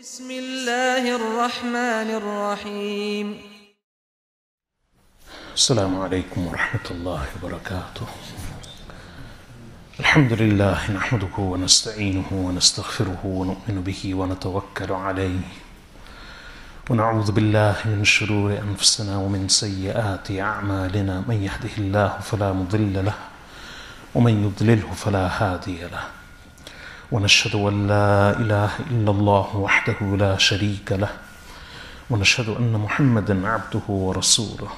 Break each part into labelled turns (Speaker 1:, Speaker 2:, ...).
Speaker 1: بسم الله الرحمن الرحيم.
Speaker 2: السلام عليكم ورحمة الله وبركاته. الحمد لله نحمده ونستعينه ونستغفره ونؤمن به ونتوكل عليه ونعوذ بالله من شرور أنفسنا ومن سيئات أعمالنا، من يهده الله فلا مضل له ومن يضلله فلا هادي له، ونشهد أن لا إله إلا الله وحده لا شريك له، ونشهد أن محمدا عبده ورسوله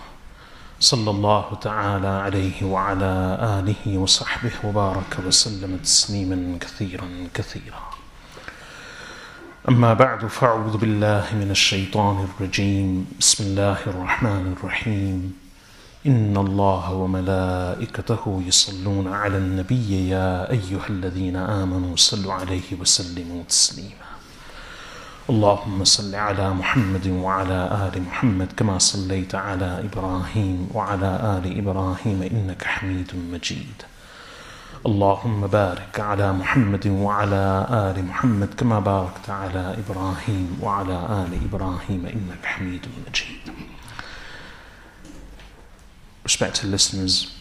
Speaker 2: صلى الله تعالى عليه وعلى آله وصحبه وبارك وسلم تسليما كثيرا كثيرا. أما بعد، فأعوذ بالله من الشيطان الرجيم. بسم الله الرحمن الرحيم. إن الله وملائكته يصلون على النبي يا أيها الذين آمنوا صلوا عليه وسلموا تسليما. اللهم صل على محمد وعلى آل محمد كما صليت على إبراهيم وعلى آل إبراهيم إنك حميد مجيد. اللهم بارك على محمد وعلى آل محمد كما باركت على إبراهيم وعلى آل إبراهيم إنك حميد مجيد. Respected listeners,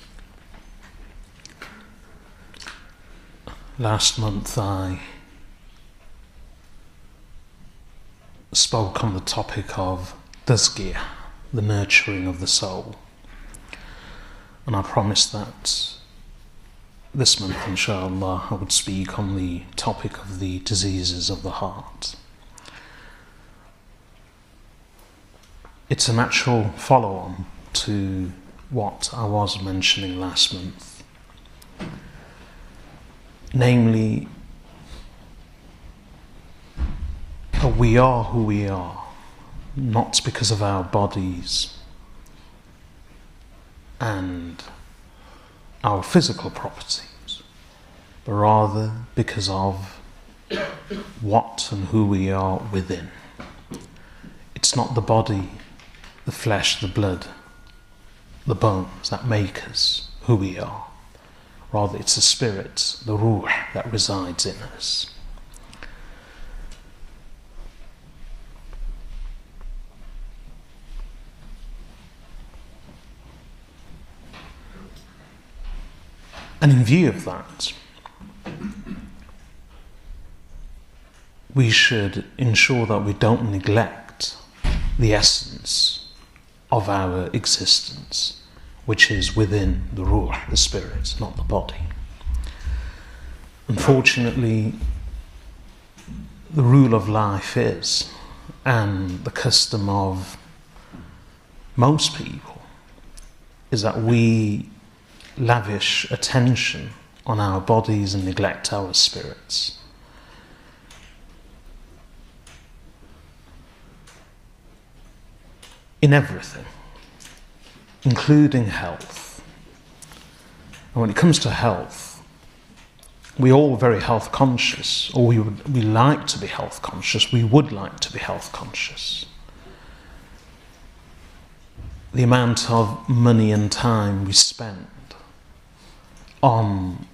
Speaker 2: last month I spoke on the topic of tazkiyah, the nurturing of the soul, and I promised that this month, inshallah, I would speak on the topic of the diseases of the heart. It's a natural follow-on to what I was mentioning last month, namely, we are who we are, not because of our bodies and our physical properties, but rather because of what and who we are within. It's not the body, the flesh, the blood, the bones that make us who we are. Rather, it's the spirit, the ruh, that resides in us. And in view of that, we should ensure that we don't neglect the essence of our existence, which is within the ruh, the spirit, not the body. Unfortunately, the rule of life is, and the custom of most people, is that we lavish attention on our bodies and neglect our spirits. In everything, including health. And when it comes to health, we're all very health conscious, or we like to be health conscious, we would like to be health conscious. The amount of money and time we spend on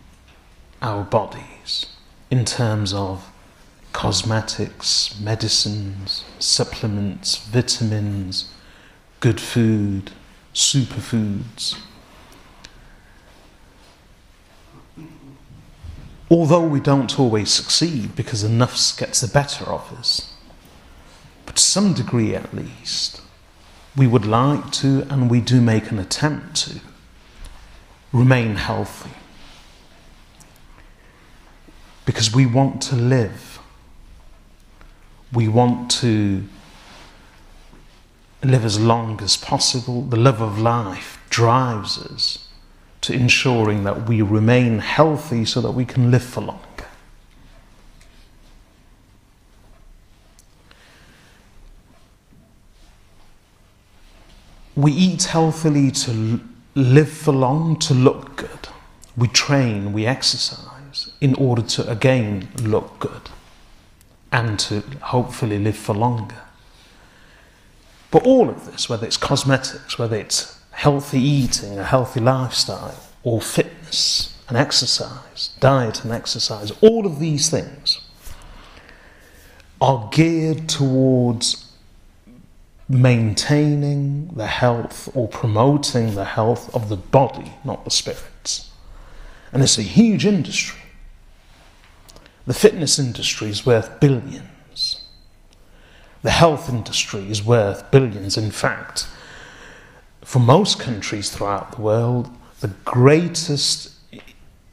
Speaker 2: our bodies in terms of cosmetics, medicines, supplements, vitamins, good food, superfoods. Although we don't always succeed because the nafs gets the better of us, but to some degree at least, we would like to, and we do make an attempt to, remain healthy. Because we want to live. We want to live as long as possible. The love of life drives us to ensuring that we remain healthy so that we can live for longer. We eat healthily to live for long, to look good. We train, we exercise in order to again look good and to hopefully live for longer. But all of this, whether it's cosmetics, whether it's healthy eating, a healthy lifestyle, or fitness and exercise, diet and exercise, all of these things are geared towards maintaining the health or promoting the health of the body, not the spirits. And it's a huge industry. The fitness industry is worth billions. The health industry is worth billions. In fact, for most countries throughout the world, the greatest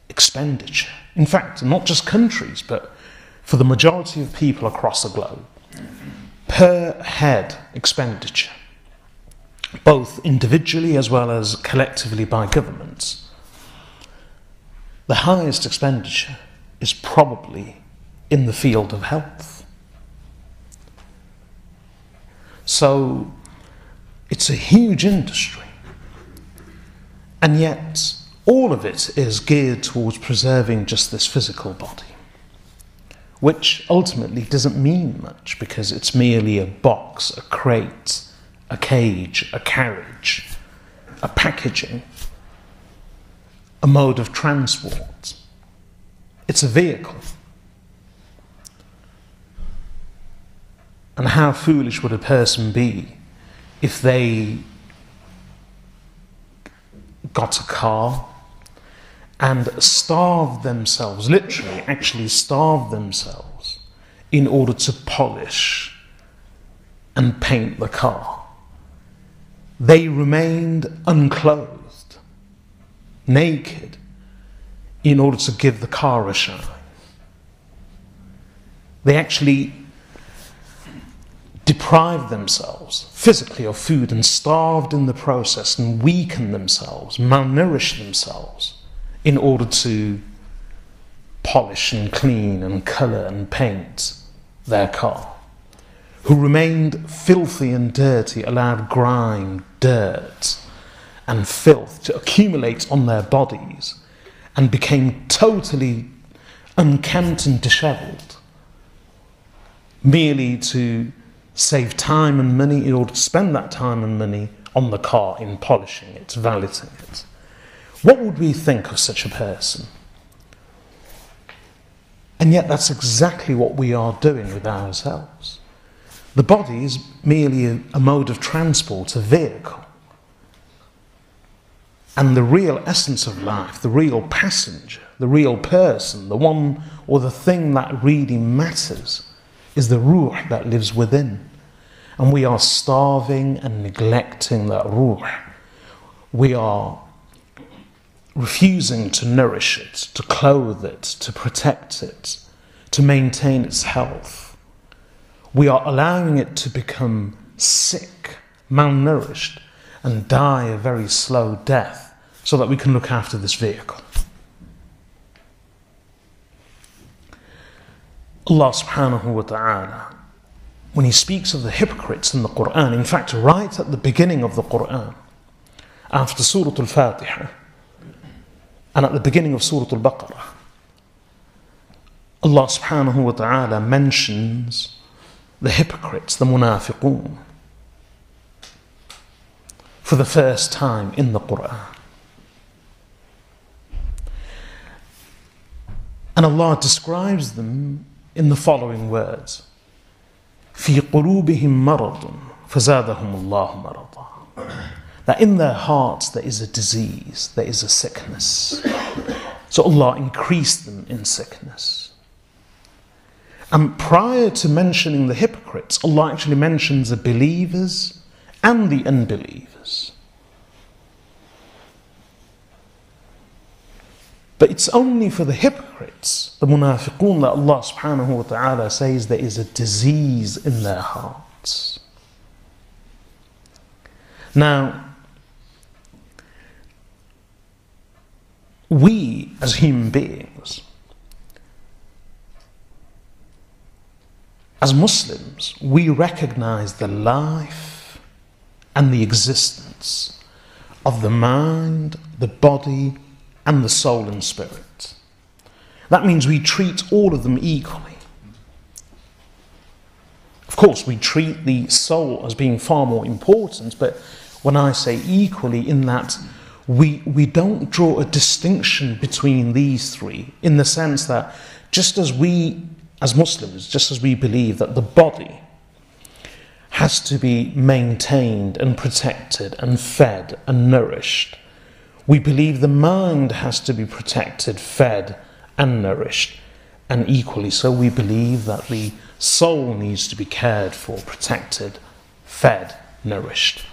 Speaker 2: expenditure, in fact, not just countries, but for the majority of people across the globe, per head expenditure, both individually as well as collectively by governments, the highest expenditure is probably in the field of health. So it's a huge industry, and yet all of it is geared towards preserving just this physical body, which ultimately doesn't mean much because it's merely a box, a crate, a cage, a carriage, a packaging, a mode of transport. It's a vehicle. And how foolish would a person be if they got a car and starved themselves, literally actually starved themselves, in order to polish and paint the car. They remained unclothed, naked, in order to give the car a shine. They actually deprived themselves physically of food and starved in the process and weakened themselves, malnourished themselves, in order to polish and clean and colour and paint their car. Who remained filthy and dirty, allowed grime, dirt and filth to accumulate on their bodies, and became totally unkempt and dishevelled, merely to save time and money in order to spend that time and money on the car, in polishing it, valeting it. What would we think of such a person? And yet that's exactly what we are doing with ourselves. The body is merely a mode of transport, a vehicle. And the real essence of life, the real passenger, the real person, the one or the thing that really matters, is the ruh that lives within. And we are starving and neglecting that ruh. We are refusing to nourish it, to clothe it, to protect it, to maintain its health. We are allowing it to become sick, malnourished, and die a very slow death so that we can look after this vehicle. Allah subhanahu wa ta'ala, when He speaks of the hypocrites in the Quran, in fact right at the beginning of the Quran, after Surah Al-Fatiha and at the beginning of Surah Al-Baqarah, Allah subhanahu wa ta'ala mentions the hypocrites, the Munafiqeen, for the first time in the Quran. And Allah describes them in the following words: في قلوبهم مرض فزادهم الله مرضا. That in their hearts there is a disease, there is a sickness. So Allah increased them in sickness. And prior to mentioning the hypocrites, Allah actually mentions the believers and the unbelievers. But it's only for the hypocrites, the munafiqun, that Allah subhanahu wa ta'ala says there is a disease in their hearts. Now, we as human beings, as Muslims, we recognize the life and the existence of the mind, the body, and the soul and spirit. That means we treat all of them equally. Of course, we treat the soul as being far more important, but when I say equally, in that we don't draw a distinction between these three, in the sense that just as we as Muslims, just as we believe that the body has to be maintained and protected and fed and nourished, we believe the mind has to be protected, fed and nourished. And equally so, we believe that the soul needs to be cared for, protected, fed, nourished.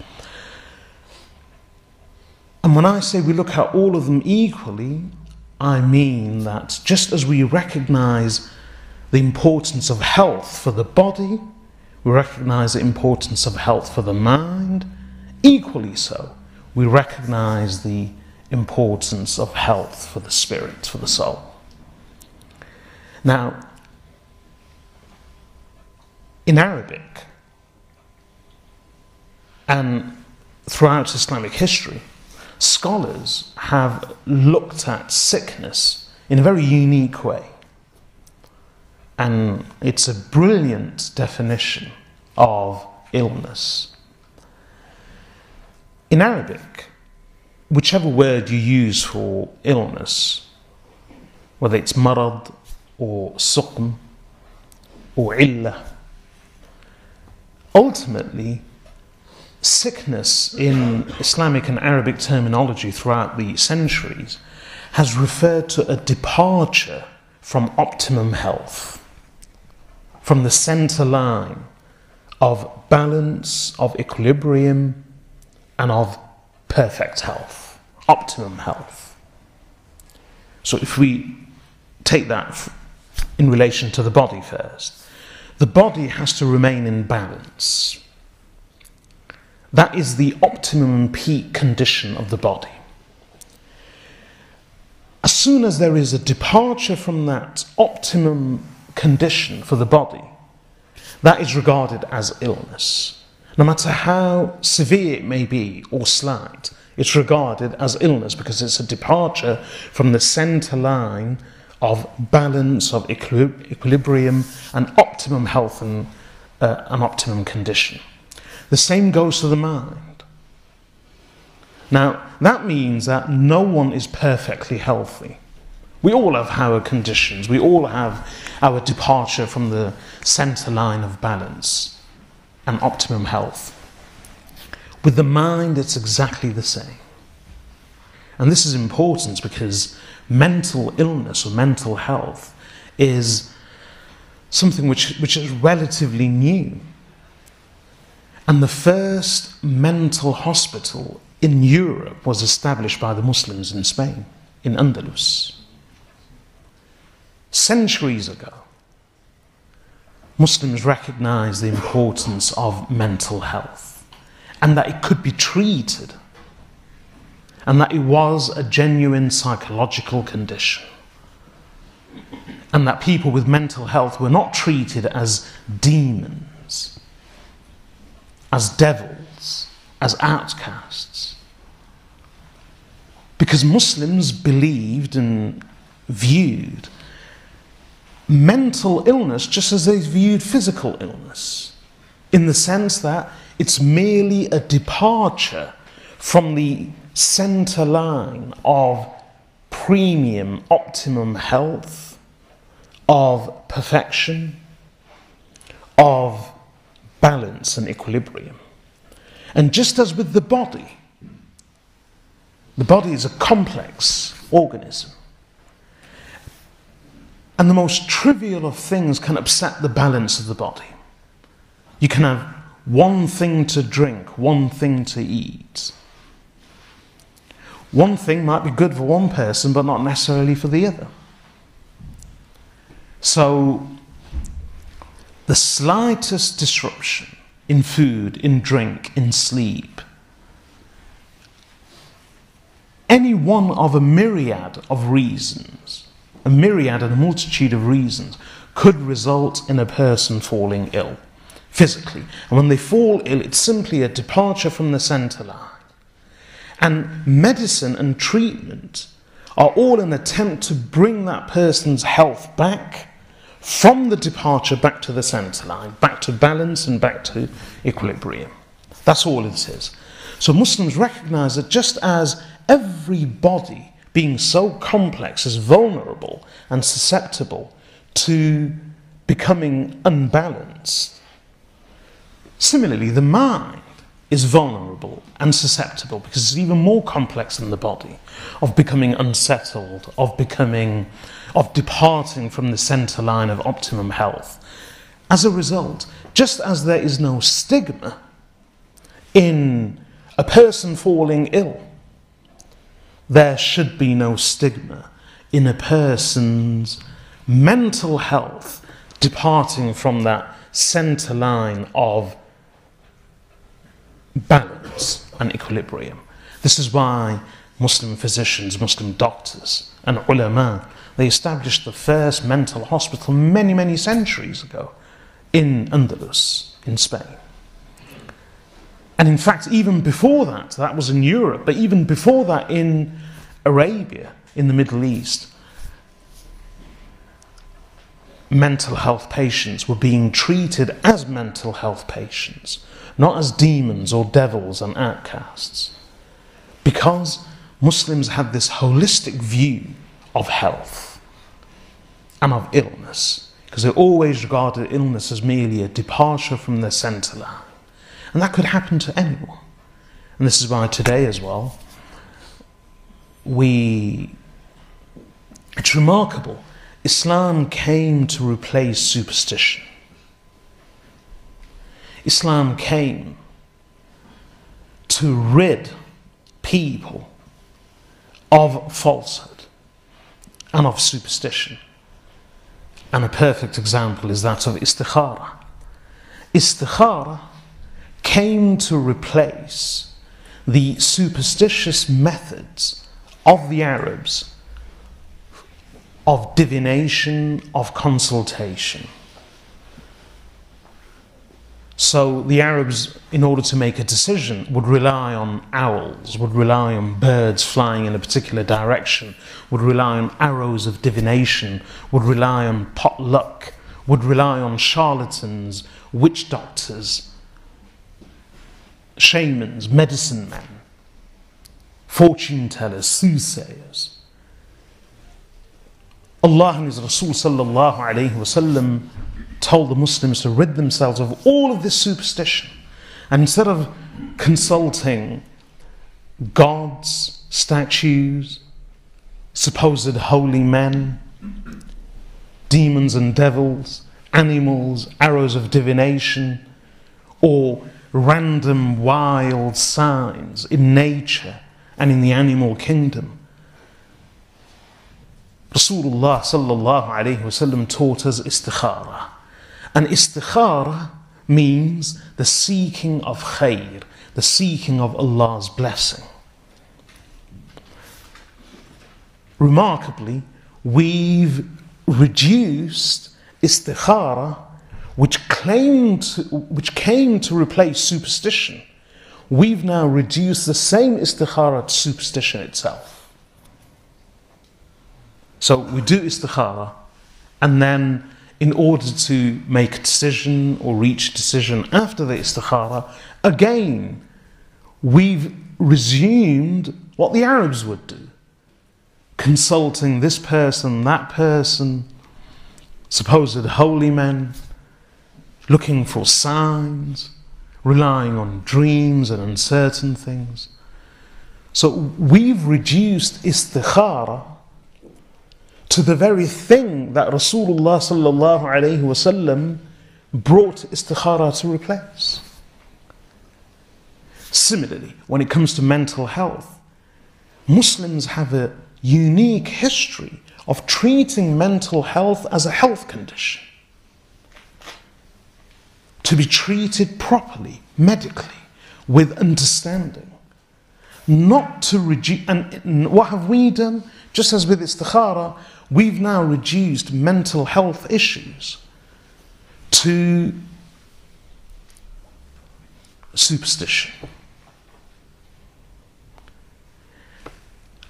Speaker 2: And when I say we look at all of them equally, I mean that just as we recognize the importance of health for the body, we recognize the importance of health for the mind, equally so, we recognize the importance of health for the spirit, for the soul. Now, in Arabic and throughout Islamic history, scholars have looked at sickness in a very unique way. And it's a brilliant definition of illness. In Arabic, whichever word you use for illness, whether it's marad or suqm or illah, ultimately, sickness in Islamic and Arabic terminology throughout the centuries has referred to a departure from optimum health, from the center line of balance, of equilibrium, and of perfect health, optimum health. So if we take that in relation to the body first, the body has to remain in balance. That is the optimum and peak condition of the body. As soon as there is a departure from that optimum condition for the body, that is regarded as illness. No matter how severe it may be or slight, it's regarded as illness because it's a departure from the center line of balance, of equilibrium and optimum health and an optimum condition. The same goes to the mind. Now, that means that no one is perfectly healthy. We all have our conditions. We all have our departure from the center line of balance and optimum health. With the mind, it's exactly the same. And this is important because mental illness or mental health is something which is relatively new. And the first mental hospital in Europe was established by the Muslims in Spain, in Andalus. Centuries ago, Muslims recognized the importance of mental health and that it could be treated and that it was a genuine psychological condition and that people with mental health were not treated as demons, as devils, as outcasts. Because Muslims believed and viewed mental illness just as they viewed physical illness, in the sense that it's merely a departure from the center line of premium, optimum health, of perfection, of balance and equilibrium. And just as with the body is a complex organism. And the most trivial of things can upset the balance of the body. You can have one thing to drink, one thing to eat. One thing might be good for one person, but not necessarily for the other. So, the slightest disruption in food, in drink, in sleep, any one of a myriad of reasons, a myriad and a multitude of reasons, could result in a person falling ill, physically. And when they fall ill, it's simply a departure from the center line. And medicine and treatment are all an attempt to bring that person's health back from the departure back to the center line, back to balance and back to equilibrium. That's all it is. So Muslims recognize that just as every body, being so complex, is vulnerable and susceptible to becoming unbalanced. Similarly, the mind is vulnerable and susceptible, because it's even more complex than the body, of becoming unsettled, of departing from the center line of optimum health. As a result, just as there is no stigma in a person falling ill, there should be no stigma in a person's mental health departing from that center line of balance and equilibrium. This is why Muslim physicians, Muslim doctors and ulama, they established the first mental hospital many, many centuries ago in Andalus, in Spain. And in fact, even before that, that was in Europe, but even before that in Arabia, in the Middle East, mental health patients were being treated as mental health patients, not as demons or devils and outcasts, because Muslims had this holistic view of health and of illness, because they always regarded illness as merely a departure from their center line, and that could happen to anyone. And this is why today as well, it's remarkable, Islam came to replace superstition. Islam came to rid people of falsehood and of superstition. And a perfect example is that of istikhara. Istikhara came to replace the superstitious methods of the Arabs of divination, of consultation. So the Arabs, in order to make a decision, would rely on owls, would rely on birds flying in a particular direction, would rely on arrows of divination, would rely on pot luck, would rely on charlatans, witch doctors, shamans, medicine men, fortune tellers, soothsayers. Allah and His Rasool sallallahu alayhi wasallam told the Muslims to rid themselves of all of this superstition, and instead of consulting gods, statues, supposed holy men, demons and devils, animals, arrows of divination, or random wild signs in nature and in the animal kingdom, Rasulullah sallallahu alayhi wasallam taught us istikhara. And istikhara means the seeking of khair, the seeking of Allah's blessing. Remarkably, we've reduced istikhara, which came to replace superstition. We've now reduced the same istikhara to superstition itself. So we do istikhara, and then in order to make a decision or reach a decision after the istikhara, again, we've resumed what the Arabs would do, consulting this person, that person, supposed holy men, looking for signs, relying on dreams and uncertain things. So we've reduced istikhara to the very thing that Rasulullah sallallahu alayhi wasallam brought istikhara to replace. Similarly, when it comes to mental health, Muslims have a unique history of treating mental health as a health condition, to be treated properly, medically, with understanding, not to reduce. And what have we done? Just as with istikhara, we've now reduced mental health issues to superstition.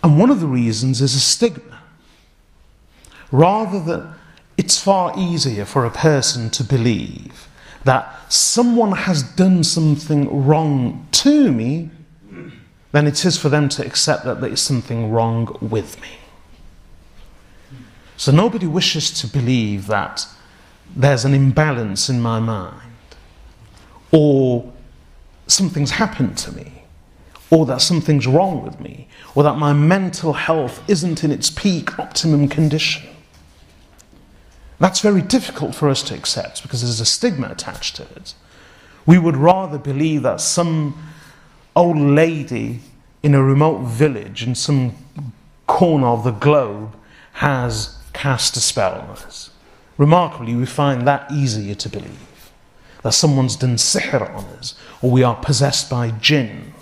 Speaker 2: And one of the reasons is a stigma. Rather than, it's far easier for a person to believe that someone has done something wrong to me than it is for them to accept that there is something wrong with me. So nobody wishes to believe that there's an imbalance in my mind, or something's happened to me, or that something's wrong with me, or that my mental health isn't in its peak optimum condition. That's very difficult for us to accept because there's a stigma attached to it. We would rather believe that some old lady in a remote village in some corner of the globe has cast a spell on us. Remarkably, we find that easier to believe, that someone's done sihr on us, or we are possessed by jinn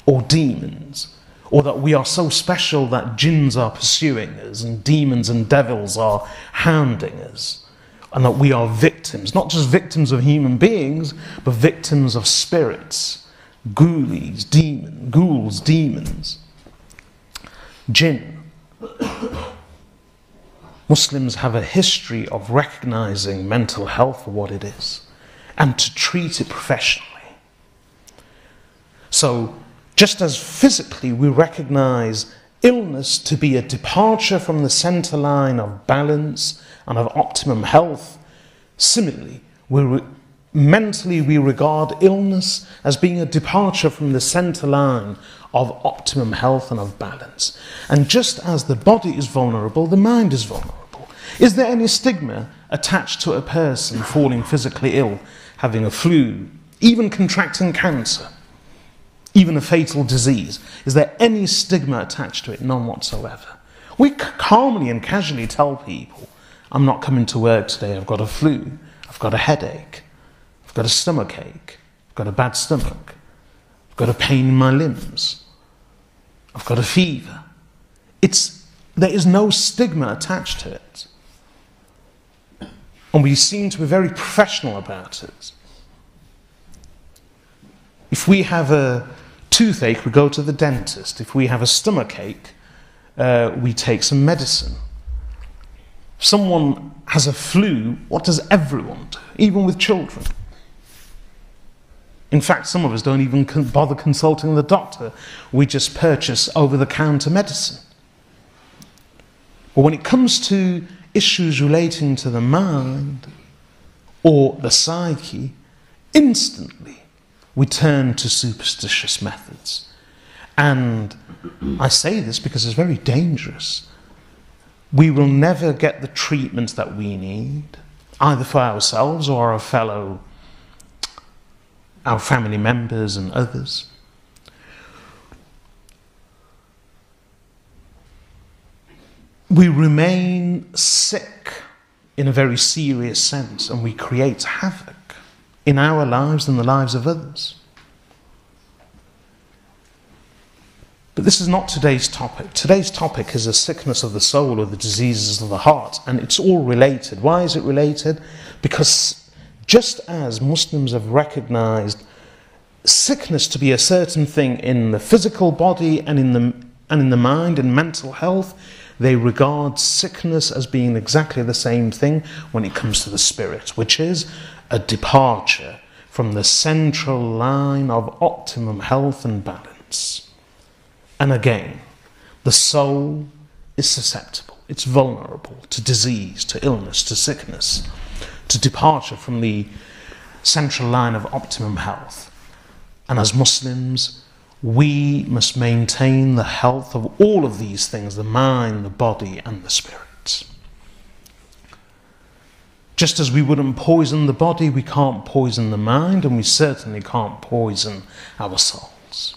Speaker 2: or demons, or that we are so special that jinns are pursuing us and demons and devils are hounding us, and that we are victims, not just victims of human beings, but victims of spirits, ghouls, demons, jinn. Muslims have a history of recognizing mental health for what it is and to treat it professionally. So, just as physically we recognize illness to be a departure from the center line of balance and of optimum health, similarly, mentally we regard illness as being a departure from the center line of optimum health and of balance. And just as the body is vulnerable, the mind is vulnerable. Is there any stigma attached to a person falling physically ill, having a flu, even contracting cancer, even a fatal disease? Is there any stigma attached to it? None whatsoever. We calmly and casually tell people, I'm not coming to work today, I've got a flu, I've got a headache, I've got a stomach ache, I've got a bad stomach, I've got a pain in my limbs, I've got a fever. There is no stigma attached to it. And we seem to be very professional about it. If we have a toothache, we go to the dentist. If we have a stomach ache, we take some medicine. If someone has a flu, what does everyone do? Even with children. In fact, some of us don't even bother consulting the doctor. We just purchase over-the-counter medicine. But when it comes to issues relating to the mind or the psyche, instantly we turn to superstitious methods. And I say this because it's very dangerous. We will never get the treatment that we need, either for ourselves or our family members and others. We remain sick in a very serious sense, and we create havoc in our lives and the lives of others. But this is not today's topic. Today's topic is the sickness of the soul or the diseases of the heart, and it's all related. Why is it related? Because just as Muslims have recognized sickness to be a certain thing in the physical body and in the mind and mental health, they regard sickness as being exactly the same thing when it comes to the spirit, which is a departure from the central line of optimum health and balance. And again, the soul is susceptible, it's vulnerable to disease, to illness, to sickness, to departure from the central line of optimum health. And as Muslims, we must maintain the health of all of these things, the mind, the body, and the spirit. Just as we wouldn't poison the body, we can't poison the mind, and we certainly can't poison our souls.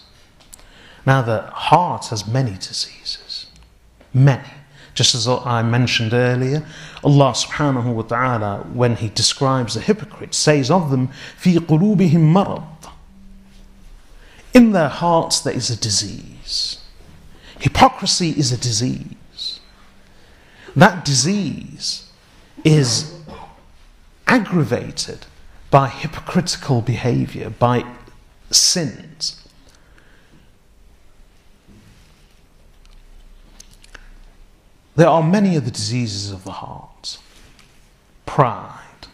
Speaker 2: Now, the heart has many diseases, many. Just as I mentioned earlier, Allah subhanahu wa ta'ala, when He describes the hypocrites, says of them, فِي قُلُوبِهِمْ مَرَضٍ. In their hearts there is a disease. Hypocrisy is a disease. That disease is aggravated by hypocritical behaviour, by sins. There are many of the diseases of the heart: pride,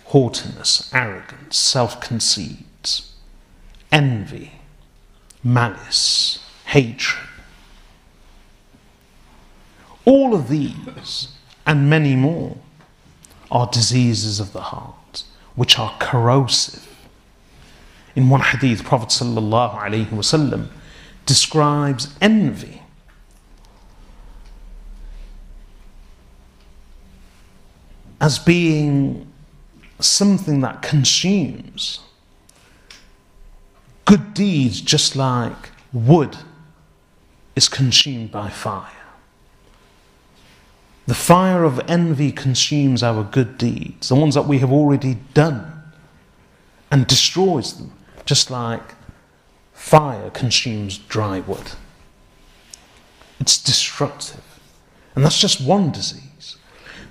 Speaker 2: haughtiness, arrogance, self-conceit, envy, malice, hatred. All of these and many more are diseases of the heart, which are corrosive. In one hadith, Prophet ﷺ describes envy as being something that consumes good deeds, just like wood is consumed by fire. The fire of envy consumes our good deeds, the ones that we have already done, and destroys them, just like fire consumes dry wood. It's destructive. And that's just one disease.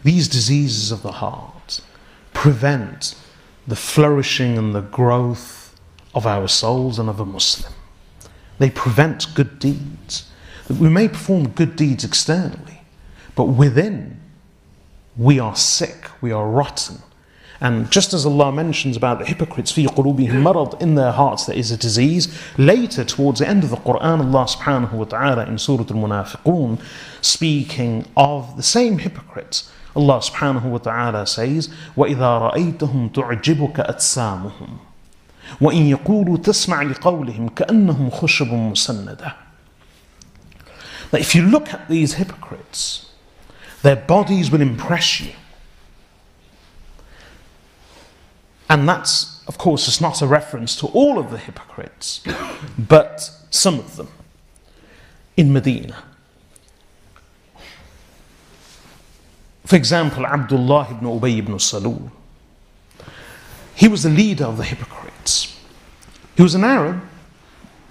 Speaker 2: These diseases of the heart prevent the flourishing and the growth of our souls and of a Muslim. They prevent good deeds. We may perform good deeds externally, but within, we are sick, we are rotten. And just as Allah mentions about the hypocrites, فِي قُلُوبِهِمْ مَرَضٍ, in their hearts there is a disease, later towards the end of the Quran, Allah subhanahu wa ta'ala in Surah Al-Munafiqeen, speaking of the same hypocrites, Allah subhanahu wa ta'ala says, وَإِذَا رَأَيْتَهُمْ تُعْجِبُكَ أَجْسَامُهُمْ وَإِنْ يَقُولُوا تَسْمَعْ لِقَوْلِهِمْ كَأَنَّهُمْ خُشَبٌ مُسَنَّدَةٌ. That if you look at these hypocrites, their bodies will impress you. And that's, of course, it's not a reference to all of the hypocrites, but some of them in Medina. For example, Abdullah ibn Ubay ibn Salool. He was the leader of the hypocrites. He was an Arab.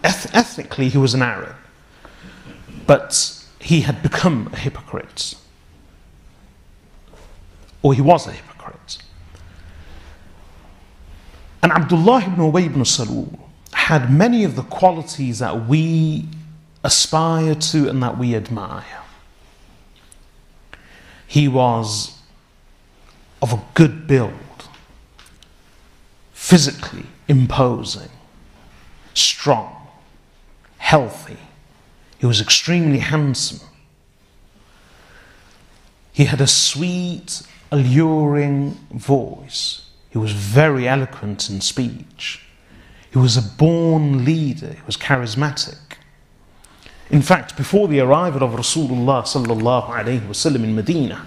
Speaker 2: Ethnically, he was an Arab. But he had become a hypocrite. Or he was a hypocrite. And Abdullah ibn Ubay ibn Salool had many of the qualities that we aspire to and that we admire. He was of a good build, physically imposing, strong, healthy. He was extremely handsome. He had a sweet, alluring voice. He was very eloquent in speech. He was a born leader. He was charismatic. In fact, before the arrival of Rasulullah sallallahu alayhi wasallam in Medina,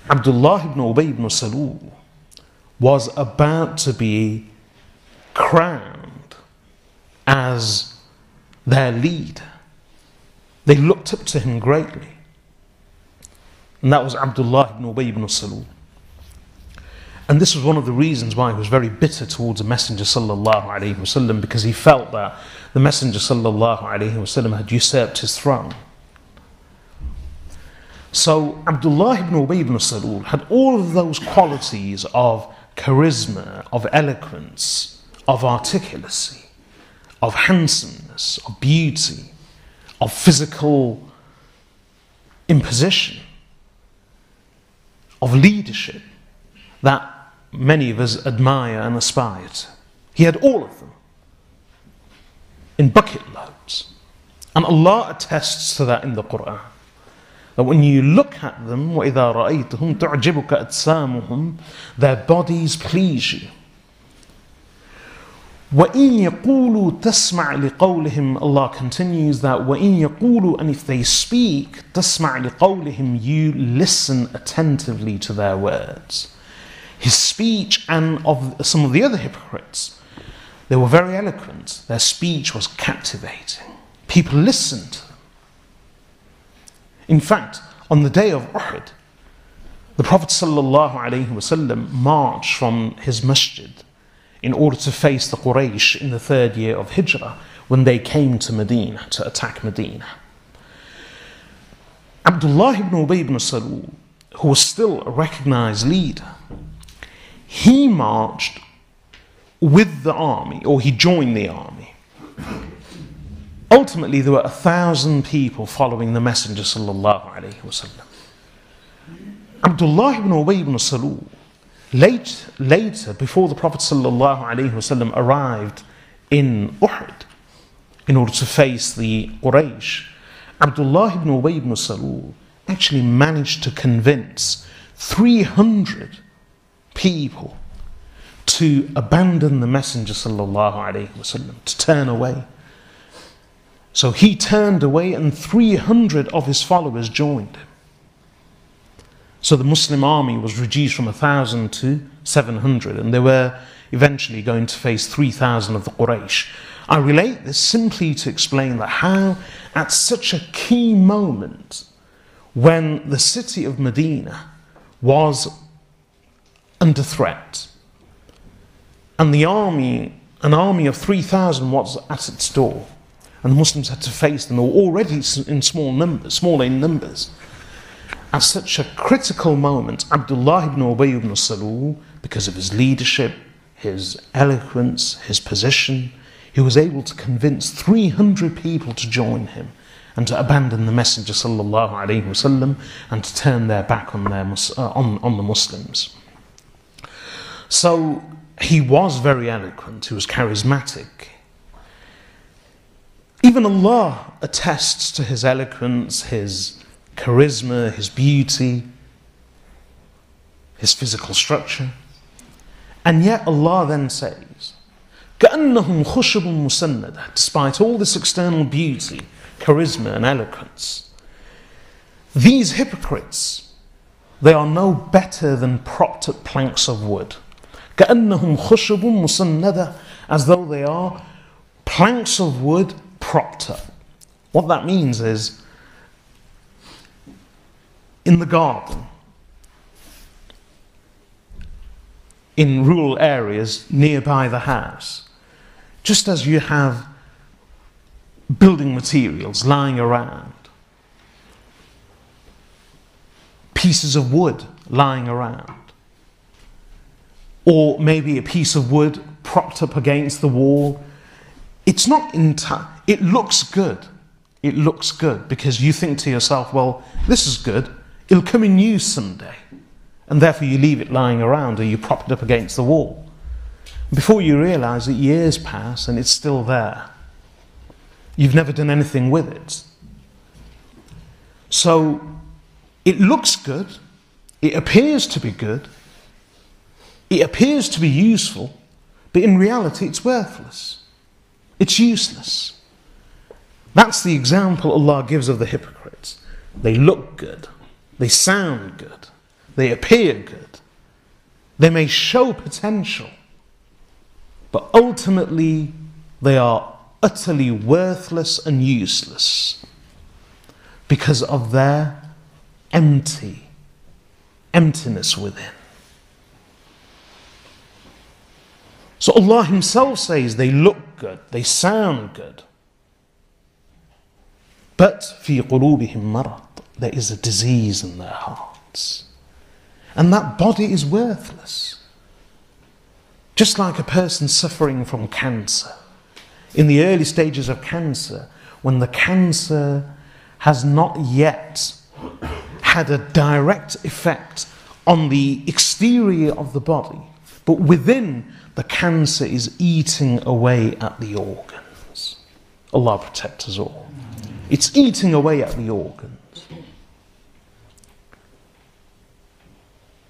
Speaker 2: Abdullah ibn Ubay ibn Salool was about to be crowned as their leader. They looked up to him greatly. And that was Abdullah ibn Ubay ibn Salool. And this was one of the reasons why he was very bitter towards the Messenger sallallahu alayhi wasallam, because he felt that the Messenger sallallahu alayhi wasallam had usurped his throne. So Abdullah ibn Ubay ibn Salool had all of those qualities of charisma, of eloquence, of articulacy, of handsomeness, of beauty, of physical imposition, of leadership that many of us admire and aspire to. He had all of them in bucket loads. And Allah attests to that in the Quran. That when you look at them, وَإِذَا رَأَيْتَهُمْ تُعْجِبُكَ أَجْسَامُهُمْ, their bodies please you. وَإِن يَقُولُوا تَسْمَعْ لِقَوْلِهِمْ, Allah continues that وَإِن يَقُولُوا, and if they speak, تَسْمَعْ لِقَوْلِهِمْ, you listen attentively to their words. His speech and of some of the other hypocrites, they were very eloquent. Their speech was captivating. People listened to them. In fact, on the day of Uhud, the Prophet ﷺ marched from his masjid in order to face the Quraysh in the 3rd year of Hijrah, when they came to Medina to attack Medina. Abdullah ibn Ubay ibn Salool, who was still a recognized leader, he marched with the army, or he joined the army. Ultimately, there were 1,000 people following the Messenger sallallahu alaihi wasallam. Abdullah ibn Ubay ibn Salool, later, before the Prophet sallallahu alaihi wasallam arrived in Uhud in order to face the Quraysh, Abdullah ibn Ubay ibn Salool actually managed to convince 300 people to abandon the Messenger sallallahu alaihi wasallam, to turn away. So he turned away and 300 of his followers joined him. So the Muslim army was reduced from 1,000 to 700, and they were eventually going to face 3,000 of the Quraysh. I relate this simply to explain that how at such a key moment when the city of Medina was under threat and an army of 3,000 was at its door, and the Muslims had to face them. They were already in small in numbers. At such a critical moment, Abdullah ibn Ubay ibn Salool, because of his leadership, his eloquence, his position, he was able to convince 300 people to join him and to abandon the Messenger sallallahu alaihi wasallam and to turn their back on the Muslims. So he was very eloquent, he was charismatic. Even Allah attests to his eloquence, his charisma, his beauty, his physical structure. And yet Allah then says, كَأَنَّهُمْ خُشُبٌ مُسَنَّدَةٌ, despite all this external beauty, charisma and eloquence, these hypocrites, they are no better than propped up planks of wood. كَأَنَّهُمْ خُشُبٌ مُسَنَّدَةٌ, as though they are planks of wood propped up. What that means is, in the garden, in rural areas nearby the house, just as you have building materials lying around, pieces of wood lying around, or maybe a piece of wood propped up against the wall, it's not it looks good. It looks good because you think to yourself, well, this is good, it'll come in use someday. And therefore you leave it lying around or you prop it up against the wall. Before you realise that years pass and it's still there. You've never done anything with it. So it looks good, it appears to be good, it appears to be useful, but in reality it's worthless. It's useless. That's the example Allah gives of the hypocrites. They look good, they sound good, they appear good, they may show potential, but ultimately they are utterly worthless and useless because of their emptiness within. So Allah Himself says they look good, they sound good, but في قلوبهم مرض, there is a disease in their hearts. And that body is worthless. Just like a person suffering from cancer. In the early stages of cancer, when the cancer has not yet had a direct effect on the exterior of the body, but within, the cancer is eating away at the organs. Allah protect us all. It's eating away at the organs.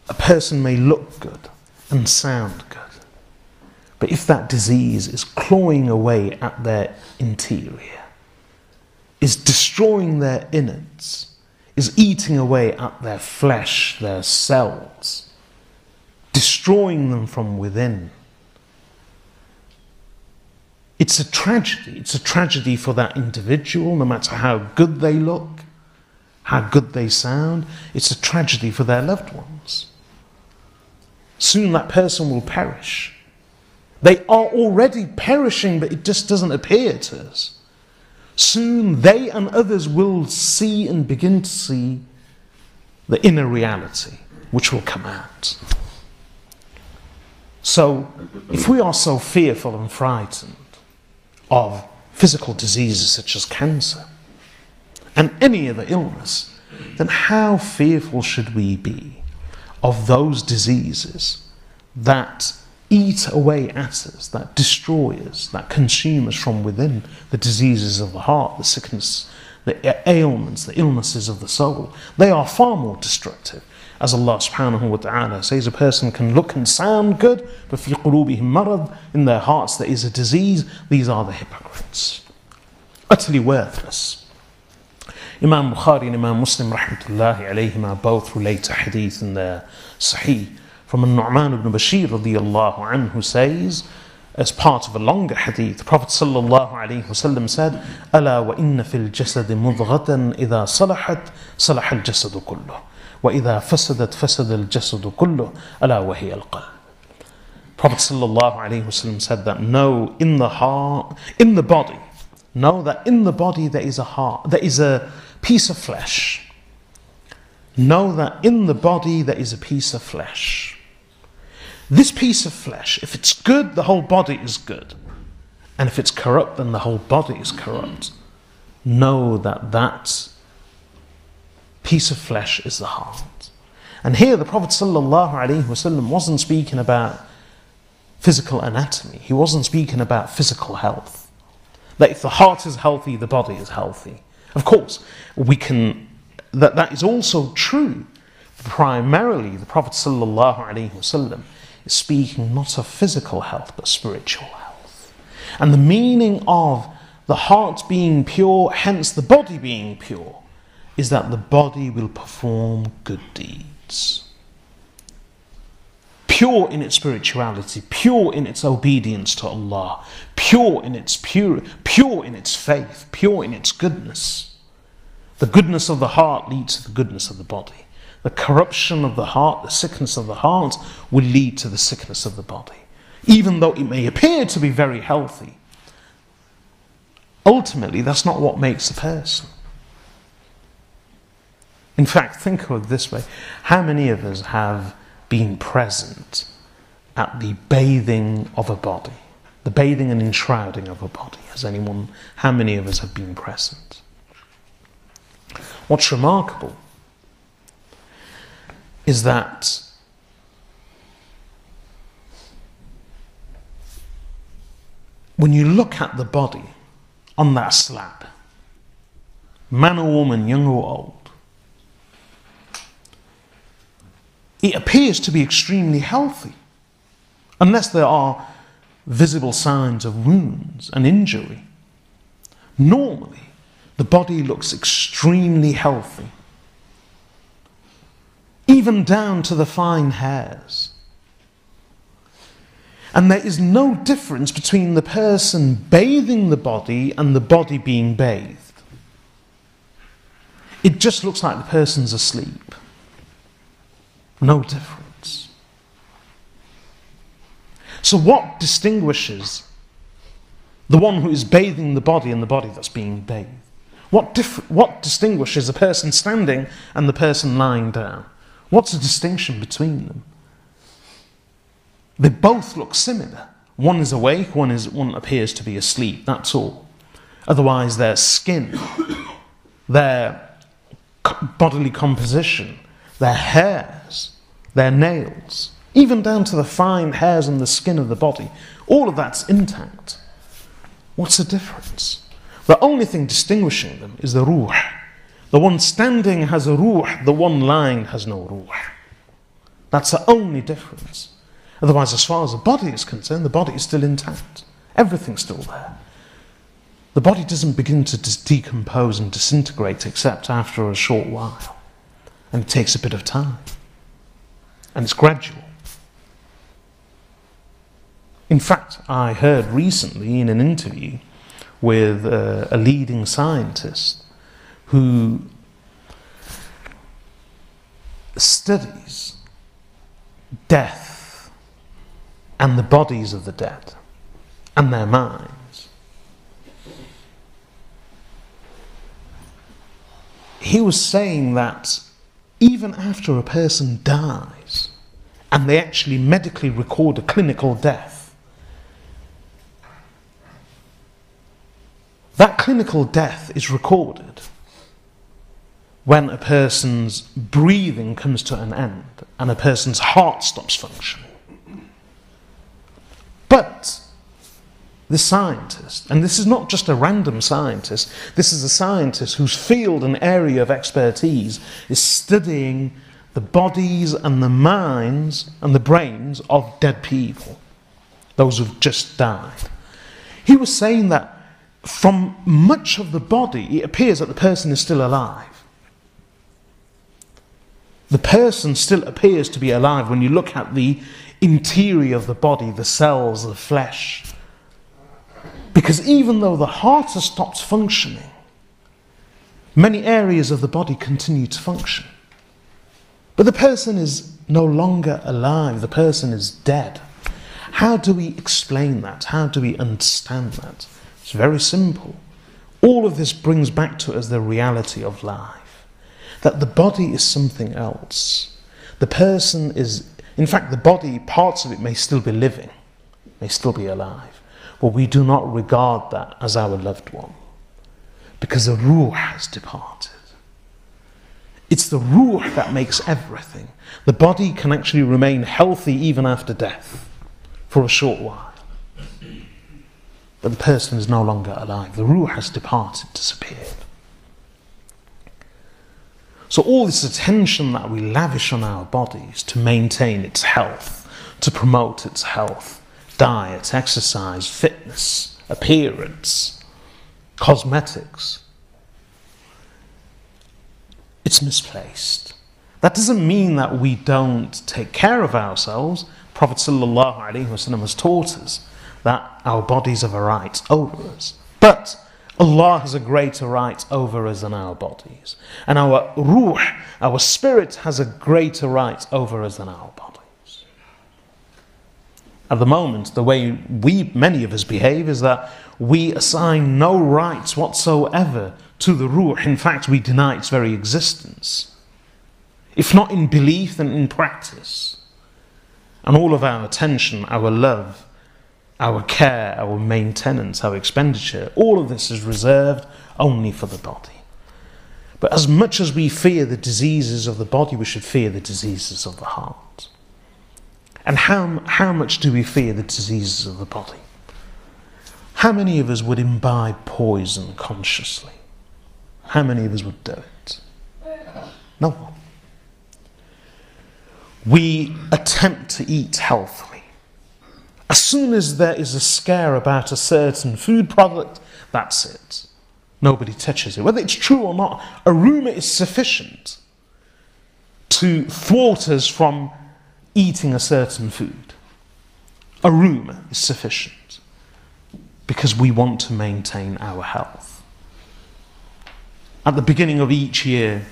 Speaker 2: A person may look good and sound good, but if that disease is clawing away at their interior, is destroying their innards, is eating away at their flesh, their cells, destroying them from within, it's a tragedy. It's a tragedy for that individual, no matter how good they look, how good they sound. It's a tragedy for their loved ones. Soon that person will perish. They are already perishing, but it just doesn't appear to us. Soon they and others will see and begin to see the inner reality, which will come out. So, if we are so fearful and frightened of physical diseases such as cancer and any other illness, then how fearful should we be of those diseases that eat away at us, that destroy us, that consume us from within, the diseases of the heart, the sickness, the ailments, the illnesses of the soul? They are far more destructive. As Allah subhanahu wa ta'ala says, a person can look and sound good, but fi qulubihim marad, in their hearts there is a disease. These are the hypocrites. Utterly worthless. Imam Bukhari and Imam Muslim rahmatullahi alayhima both relate a hadith in their Sahih from Nu'man ibn Bashir radiyallahu anhu says, as part of a longer hadith, the Prophet sallallahu alayhi wasallam said, "Ala wa inna fil jasad mudghatan idha salahat salaha al jasad kulluh wa idha fasadat fasada al jasad kulluh ala wa hiya al qalb." Prophet sallallahu alayhi wasallam said that know in the heart, in the body, know that in the body there is a heart, there is a piece of flesh. Know that in the body there is a piece of flesh. This piece of flesh, if it's good, the whole body is good. And if it's corrupt, then the whole body is corrupt. Know that that piece of flesh is the heart. And here the Prophet ﷺ wasn't speaking about physical anatomy. He wasn't speaking about physical health. That if the heart is healthy, the body is healthy. Of course, that is also true. Primarily, the Prophet ﷺ is speaking not of physical health, but spiritual health. And the meaning of the heart being pure, hence the body being pure, is that the body will perform good deeds. Pure in its spirituality, pure in its obedience to Allah, pure in its faith, pure in its goodness. The goodness of the heart leads to the goodness of the body. The corruption of the heart, the sickness of the heart, will lead to the sickness of the body. Even though it may appear to be very healthy, ultimately that's not what makes a person. In fact, think of it this way. How many of us have been present at the bathing of a body? The bathing and enshrouding of a body. How many of us have been present? What's remarkable is that when you look at the body on that slab, man or woman, young or old, it appears to be extremely healthy, unless there are visible signs of wounds and injury. Normally, the body looks extremely healthy, even down to the fine hairs. And there is no difference between the person bathing the body and the body being bathed. It just looks like the person's asleep. No difference. So what distinguishes the one who is bathing the body and the body that's being bathed? What distinguishes the person standing and the person lying down? What's the distinction between them? They both look similar. One is awake, one appears to be asleep, that's all. Otherwise their skin, their bodily composition, their hairs, their nails, even down to the fine hairs on the skin of the body, all of that's intact. What's the difference? The only thing distinguishing them is the ruh. The one standing has a ruh, the one lying has no ruh. That's the only difference. Otherwise, as far as the body is concerned, the body is still intact. Everything's still there. The body doesn't begin to decompose and disintegrate except after a short while. And it takes a bit of time. And it's gradual. In fact, I heard recently in an interview with a leading scientist who studies death and the bodies of the dead and their minds. He was saying that even after a person dies and they actually medically record a clinical death, that clinical death is recorded when a person's breathing comes to an end and a person's heart stops functioning. But the scientist, and this is not just a random scientist, this is a scientist whose field and area of expertise is studying the bodies and the minds and the brains of dead people, those who've just died. He was saying that from much of the body, it appears that the person is still alive. The person still appears to be alive when you look at the interior of the body, the cells, the flesh. Because even though the heart has stopped functioning, many areas of the body continue to function. But the person is no longer alive, the person is dead. How do we explain that? How do we understand that? It's very simple. All of this brings back to us the reality of life. That the body is something else. The person is, in fact, the body, parts of it may still be living, may still be alive. But we do not regard that as our loved one. Because the ruh has departed. It's the ruh that makes everything. The body can actually remain healthy even after death for a short while. But the person is no longer alive. The ruh has departed, disappeared. So all this attention that we lavish on our bodies to maintain its health, to promote its health, diet, exercise, fitness, appearance, cosmetics, it's misplaced. That doesn't mean that we don't take care of ourselves. Prophet ﷺ has taught us that our bodies have a right over us. But Allah has a greater right over us than our bodies. And our ruh, our spirit, has a greater right over us than our bodies. At the moment, the way many of us behave is that we assign no rights whatsoever to the ruh. In fact, we deny its very existence. If not in belief, then in practice. And all of our attention, our love, our care, our maintenance, our expenditure, all of this is reserved only for the body. But as much as we fear the diseases of the body, we should fear the diseases of the heart. And how much do we fear the diseases of the body? How many of us would imbibe poison consciously? How many of us would do it? No one. We attempt to eat healthily. As soon as there is a scare about a certain food product, that's it. Nobody touches it. Whether it's true or not, a rumour is sufficient to thwart us from eating a certain food. A rumour is sufficient because we want to maintain our health. At the beginning of each year,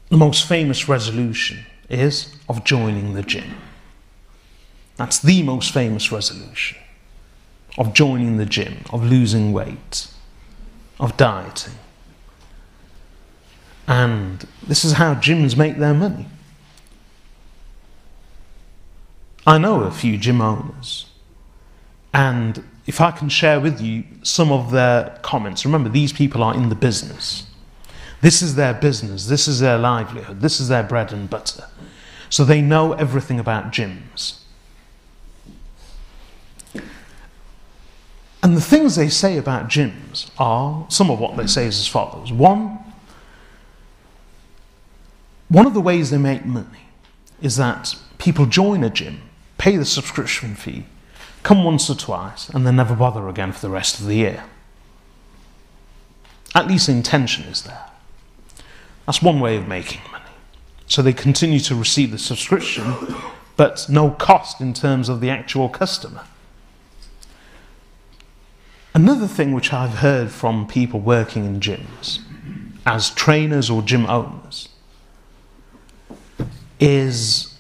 Speaker 2: the most famous resolution is of joining the gym. That's the most famous resolution. Of joining the gym, of losing weight, of dieting. And this is how gyms make their money. I know a few gym owners, and if I can share with you some of their comments, remember these people are in the business. This is their business, this is their livelihood, this is their bread and butter. So they know everything about gyms. And the things they say about gyms are, some of what they say is as follows. One of the ways they make money is that people join a gym, pay the subscription fee, come once or twice, and then never bother again for the rest of the year. At least the intention is there. That's one way of making money. So they continue to receive the subscription, but no cost in terms of the actual customer. Another thing which I've heard from people working in gyms, as trainers or gym owners, is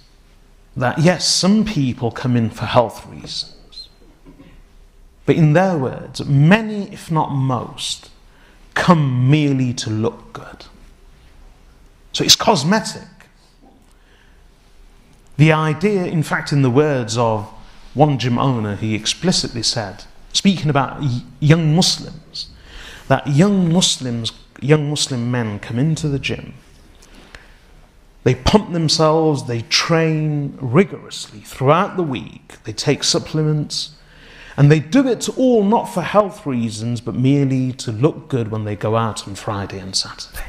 Speaker 2: that yes, some people come in for health reasons. But in their words, many, if not most, come merely to look good. So it's cosmetic. The idea, in fact, in the words of one gym owner, he explicitly said, speaking about young Muslims, that young Muslim men come into the gym, they pump themselves, they train rigorously throughout the week, they take supplements, And they do it all not for health reasons, but merely to look good when they go out on Friday and Saturday.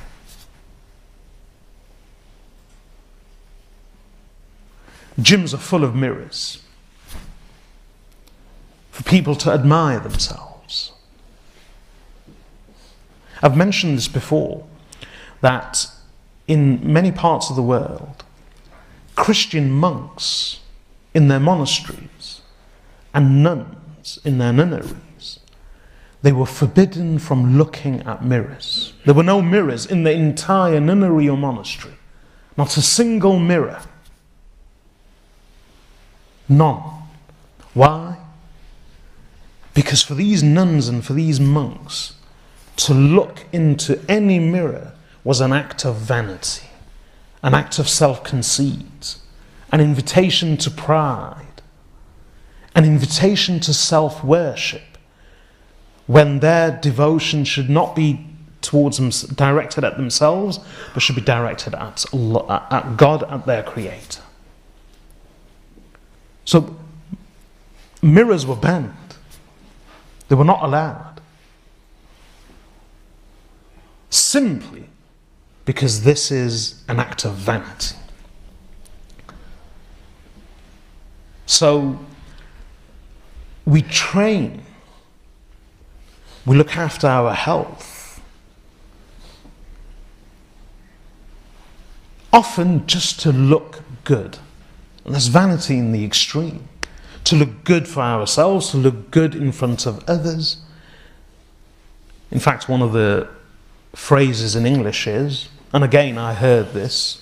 Speaker 2: Gyms are full of mirrors for people to admire themselves. I've mentioned this before, that in many parts of the world, Christian monks in their monasteries and nuns in their nunneries, they were forbidden from looking at mirrors. There were no mirrors in the entire nunnery or monastery. Not a single mirror. None. Why? Because for these nuns and for these monks, to look into any mirror was an act of vanity, an act of self-conceit, an invitation to pride, an invitation to self-worship, when their devotion should not be towards them, directed at themselves, but should be directed at Allah, at God, at their Creator. So mirrors were banned. They were not allowed. Simply because this is an act of vanity. So we train, we look after our health, often just to look good. And that's vanity in the extreme. To look good for ourselves, to look good in front of others. In fact, one of the phrases in English is, and again I heard this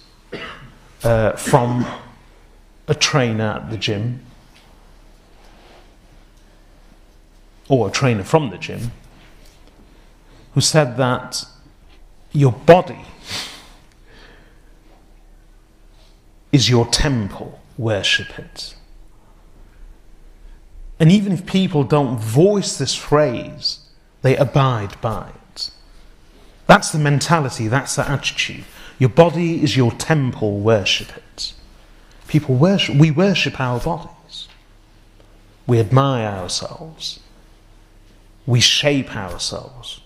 Speaker 2: from a trainer at the gym, or a trainer from the gym, who said that your body is your temple, worship it. And even if people don't voice this phrase, they abide by it. That's the mentality, that's the attitude. Your body is your temple, worship it. People worship, we worship our bodies. We admire ourselves. We shape ourselves.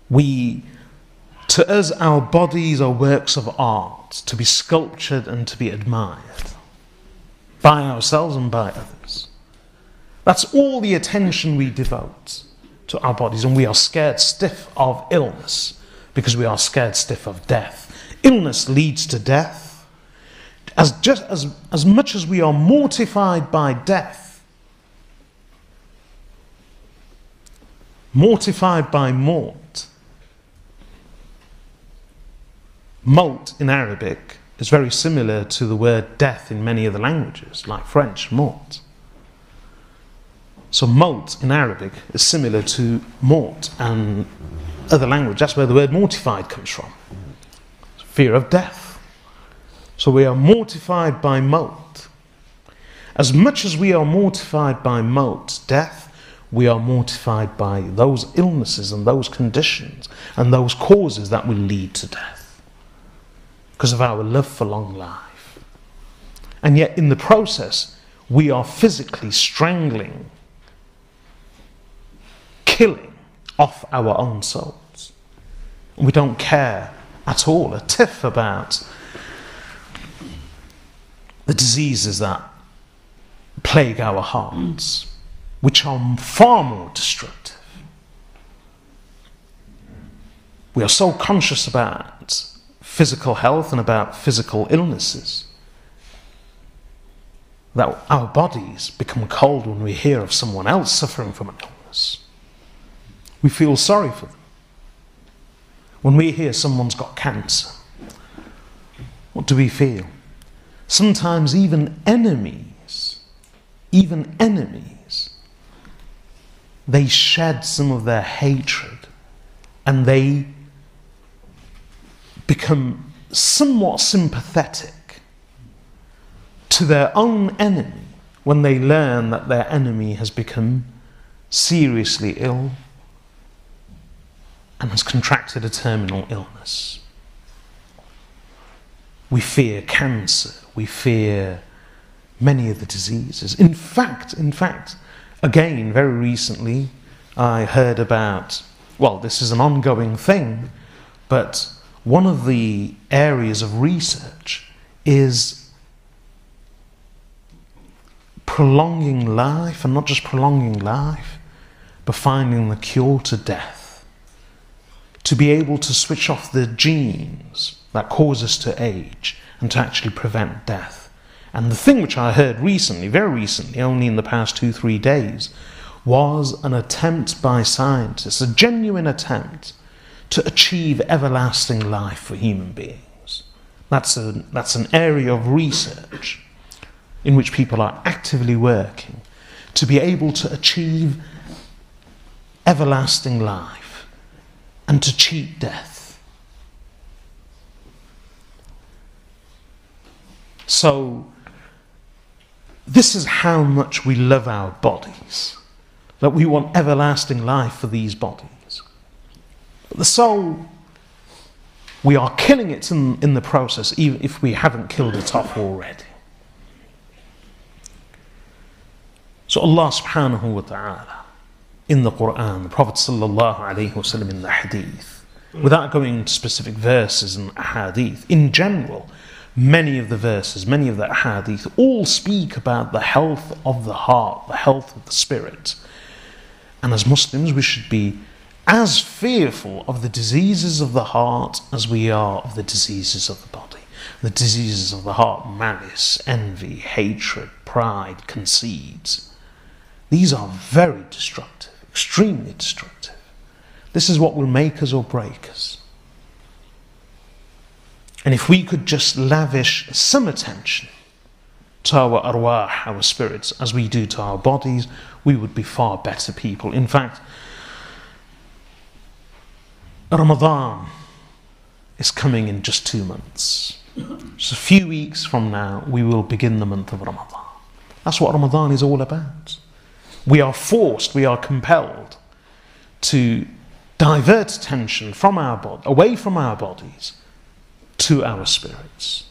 Speaker 2: To us, our bodies are works of art, to be sculptured and to be admired by ourselves and by others. That's all the attention we devote to our bodies, and we are scared stiff of illness because we are scared stiff of death. Illness leads to death. As much as we are mortified by death, mortified by maut. Maut in Arabic is very similar to the word death in many other languages, like French, mort. So maut in Arabic is similar to mort and other language. That's where the word mortified comes from. Fear of death. So we are mortified by maut. As much as we are mortified by maut, death, we are mortified by those illnesses and those conditions and those causes that will lead to death, because of our love for long life. And yet in the process, we are physically strangling, killing off our own souls. We don't care at all, a tiff, about the diseases that plague our hearts, which are far more destructive. We are so conscious about physical health and about physical illnesses that our bodies become cold when we hear of someone else suffering from an illness. We feel sorry for them. When we hear someone's got cancer, what do we feel? Sometimes even enemies, they shed some of their hatred and they become somewhat sympathetic to their own enemy when they learn that their enemy has become seriously ill and has contracted a terminal illness. We fear cancer, we fear many of the diseases. In fact, again, very recently, I heard about, well, this is an ongoing thing, but one of the areas of research is prolonging life, and not just prolonging life, but finding the cure to death. To be able to switch off the genes that cause us to age and to actually prevent death. And the thing which I heard recently, very recently, only in the past 2-3 days, was an attempt by scientists, a genuine attempt to achieve everlasting life for human beings. That's an area of research in which people are actively working to be able to achieve everlasting life and to cheat death. So, this is how much we love our bodies, that we want everlasting life for these bodies. But the soul, we are killing it in the process, even if we haven't killed it off already. So Allah subhanahu wa ta'ala, in the Quran, the Prophet sallallahu alayhi wa sallam in the hadith, without going into specific verses and hadith, in general, many of the verses, many of the hadith, all speak about the health of the heart, the health of the spirit. And as Muslims, we should be as fearful of the diseases of the heart as we are of the diseases of the body. The diseases of the heart: malice, envy, hatred, pride, conceit. These are very destructive, extremely destructive. This is what will make us or break us. And if we could just lavish some attention to our arwah, our spirits, as we do to our bodies, we would be far better people. In fact, Ramadan is coming in just 2 months. Just a few weeks from now, we will begin the month of Ramadan. That's what Ramadan is all about. We are forced, we are compelled to divert attention from our body, away from our bodies, to our spirits,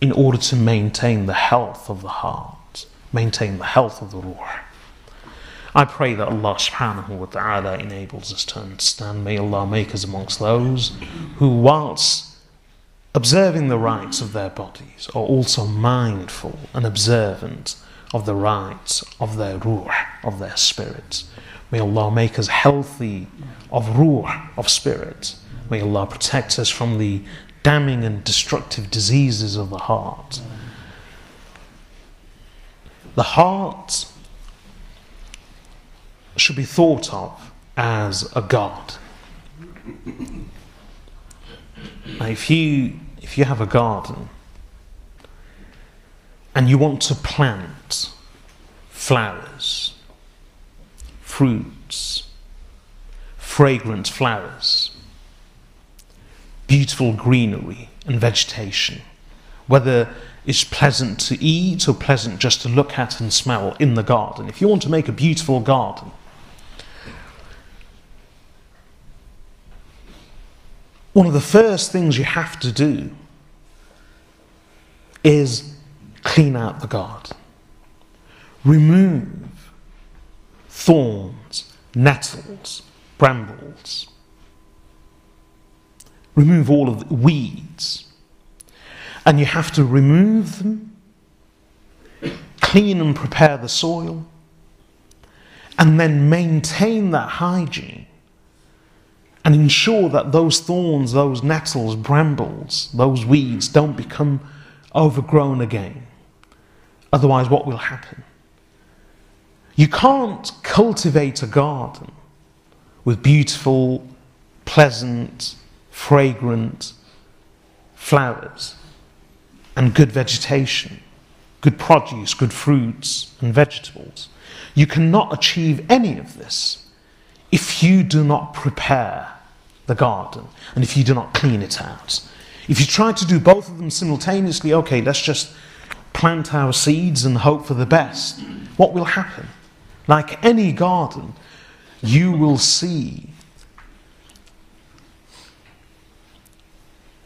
Speaker 2: in order to maintain the health of the heart, maintain the health of the ruh. I pray that Allah subhanahu wa ta'ala enables us to understand. May Allah make us amongst those who, whilst observing the rights of their bodies, are also mindful and observant of the rights of their ruh, of their spirits. May Allah make us healthy of ruh, of spirit. May Allah protect us from the damning and destructive diseases of the heart. The heart should be thought of as a garden. Now, if you have a garden and you want to plant flowers, fruits, fragrant flowers, beautiful greenery and vegetation, whether it's pleasant to eat or pleasant just to look at and smell in the garden. If you want to make a beautiful garden, one of the first things you have to do is clean out the garden. Remove thorns, nettles, brambles. Remove all of the weeds. And you have to remove them, clean and prepare the soil, and then maintain that hygiene and ensure that those thorns, those nettles, brambles, those weeds don't become overgrown again. Otherwise, what will happen? You can't cultivate a garden with beautiful, pleasant, fragrant flowers and good vegetation, good produce, good fruits and vegetables. You cannot achieve any of this if you do not prepare the garden and if you do not clean it out. If you try to do both of them simultaneously, okay, let's just plant our seeds and hope for the best, what will happen? Like any garden, you will see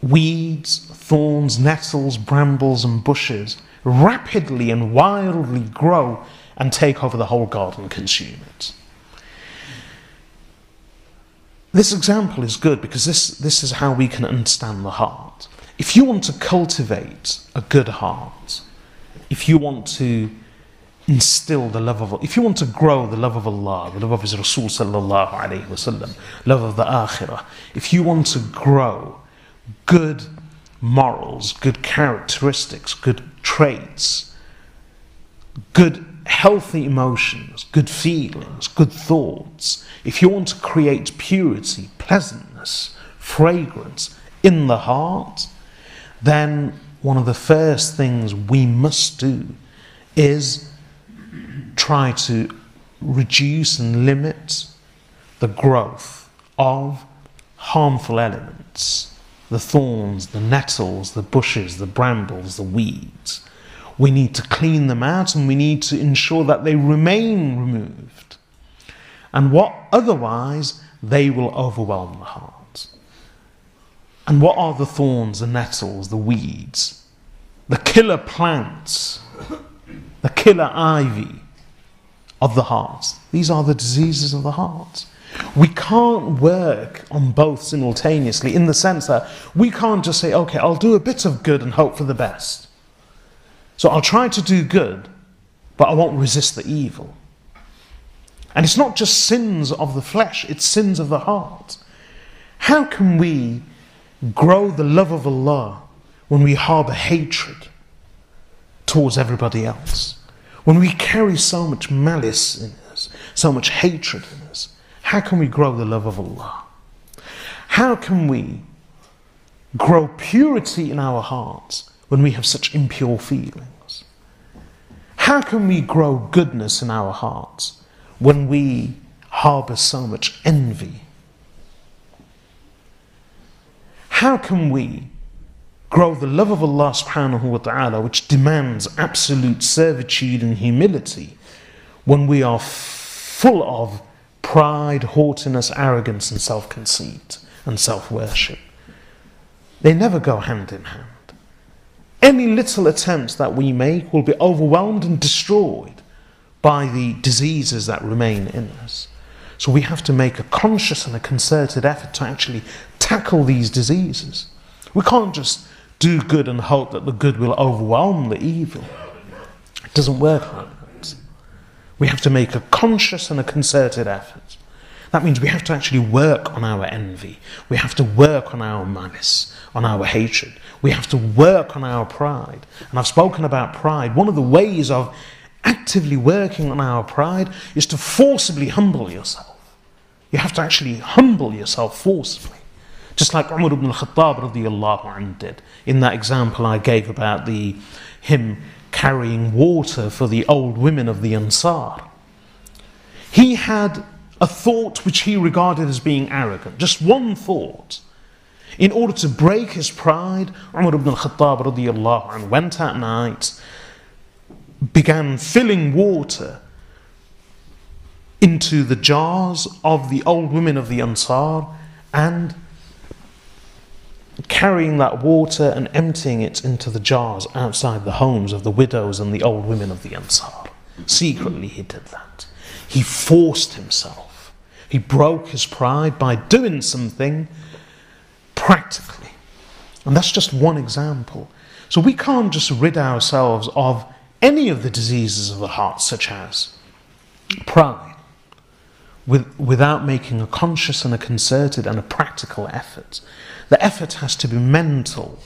Speaker 2: weeds, thorns, nettles, brambles and bushes rapidly and wildly grow and take over the whole garden and consume it. This example is good because this is how we can understand the heart. If you want to cultivate a good heart, if you want to instill the love of, if you want to grow the love of Allah, the love of His Rasool sallallahu alayhi wasallam, love of the Akhirah, if you want to grow good morals, good characteristics, good traits, good healthy emotions, good feelings, good thoughts, if you want to create purity, pleasantness, fragrance in the heart, then one of the first things we must do is try to reduce and limit the growth of harmful elements, the thorns, the nettles, the bushes, the brambles, the weeds. We need to clean them out and we need to ensure that they remain removed. And otherwise they will overwhelm the heart. And what are the thorns, the nettles, the weeds? The killer plants, the killer ivy of the heart. These are the diseases of the heart. We can't work on both simultaneously, in the sense that we can't just say, okay, I'll do a bit of good and hope for the best. So I'll try to do good, but I won't resist the evil. And it's not just sins of the flesh, it's sins of the heart. How can we grow the love of Allah when we harbour hatred towards everybody else? When we carry so much malice in us, so much hatred in us, how can we grow the love of Allah? How can we grow purity in our hearts when we have such impure feelings? How can we grow goodness in our hearts when we harbour so much envy? How can we grow the love of Allah subhanahu wa ta'ala, which demands absolute servitude and humility, when we are full of pride, haughtiness, arrogance and self-conceit and self-worship? They never go hand in hand. Any little attempts that we make will be overwhelmed and destroyed by the diseases that remain in us. So we have to make a conscious and a concerted effort to actually tackle these diseases. We can't just do good and hope that the good will overwhelm the evil. It doesn't work like that. We have to make a conscious and a concerted effort. That means we have to actually work on our envy. We have to work on our malice, on our hatred. We have to work on our pride. And I've spoken about pride. One of the ways of actively working on our pride is to forcibly humble yourself. You have to actually humble yourself forcibly. Just like Umar ibn al-Khattab radiyallahu anhu did in that example I gave about him carrying water for the old women of the Ansar. He had a thought which he regarded as being arrogant, just one thought. In order to break his pride, Umar ibn al-Khattab radiyallahu anhu went at night, began filling water into the jars of the old women of the Ansar and carrying that water and emptying it into the jars outside the homes of the widows and the old women of the Ansar. Secretly he did that. He forced himself. He broke his pride by doing something practically. And that's just one example. So we can't just rid ourselves of any of the diseases of the heart, such as pride, without making a conscious and a concerted and a practical effort. The effort has to be mental.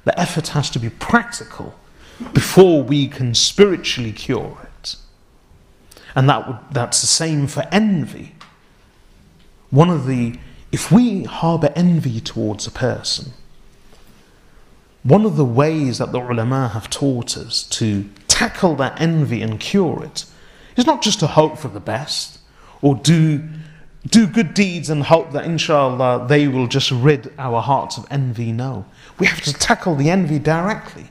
Speaker 2: The effort has to be practical before we can spiritually cure it. And that's the same for envy. If we harbour envy towards a person, one of the ways that the ulama have taught us to tackle that envy and cure it is not just to hope for the best or do good deeds and hope that inshallah they will just rid our hearts of envy. No, we have to tackle the envy directly.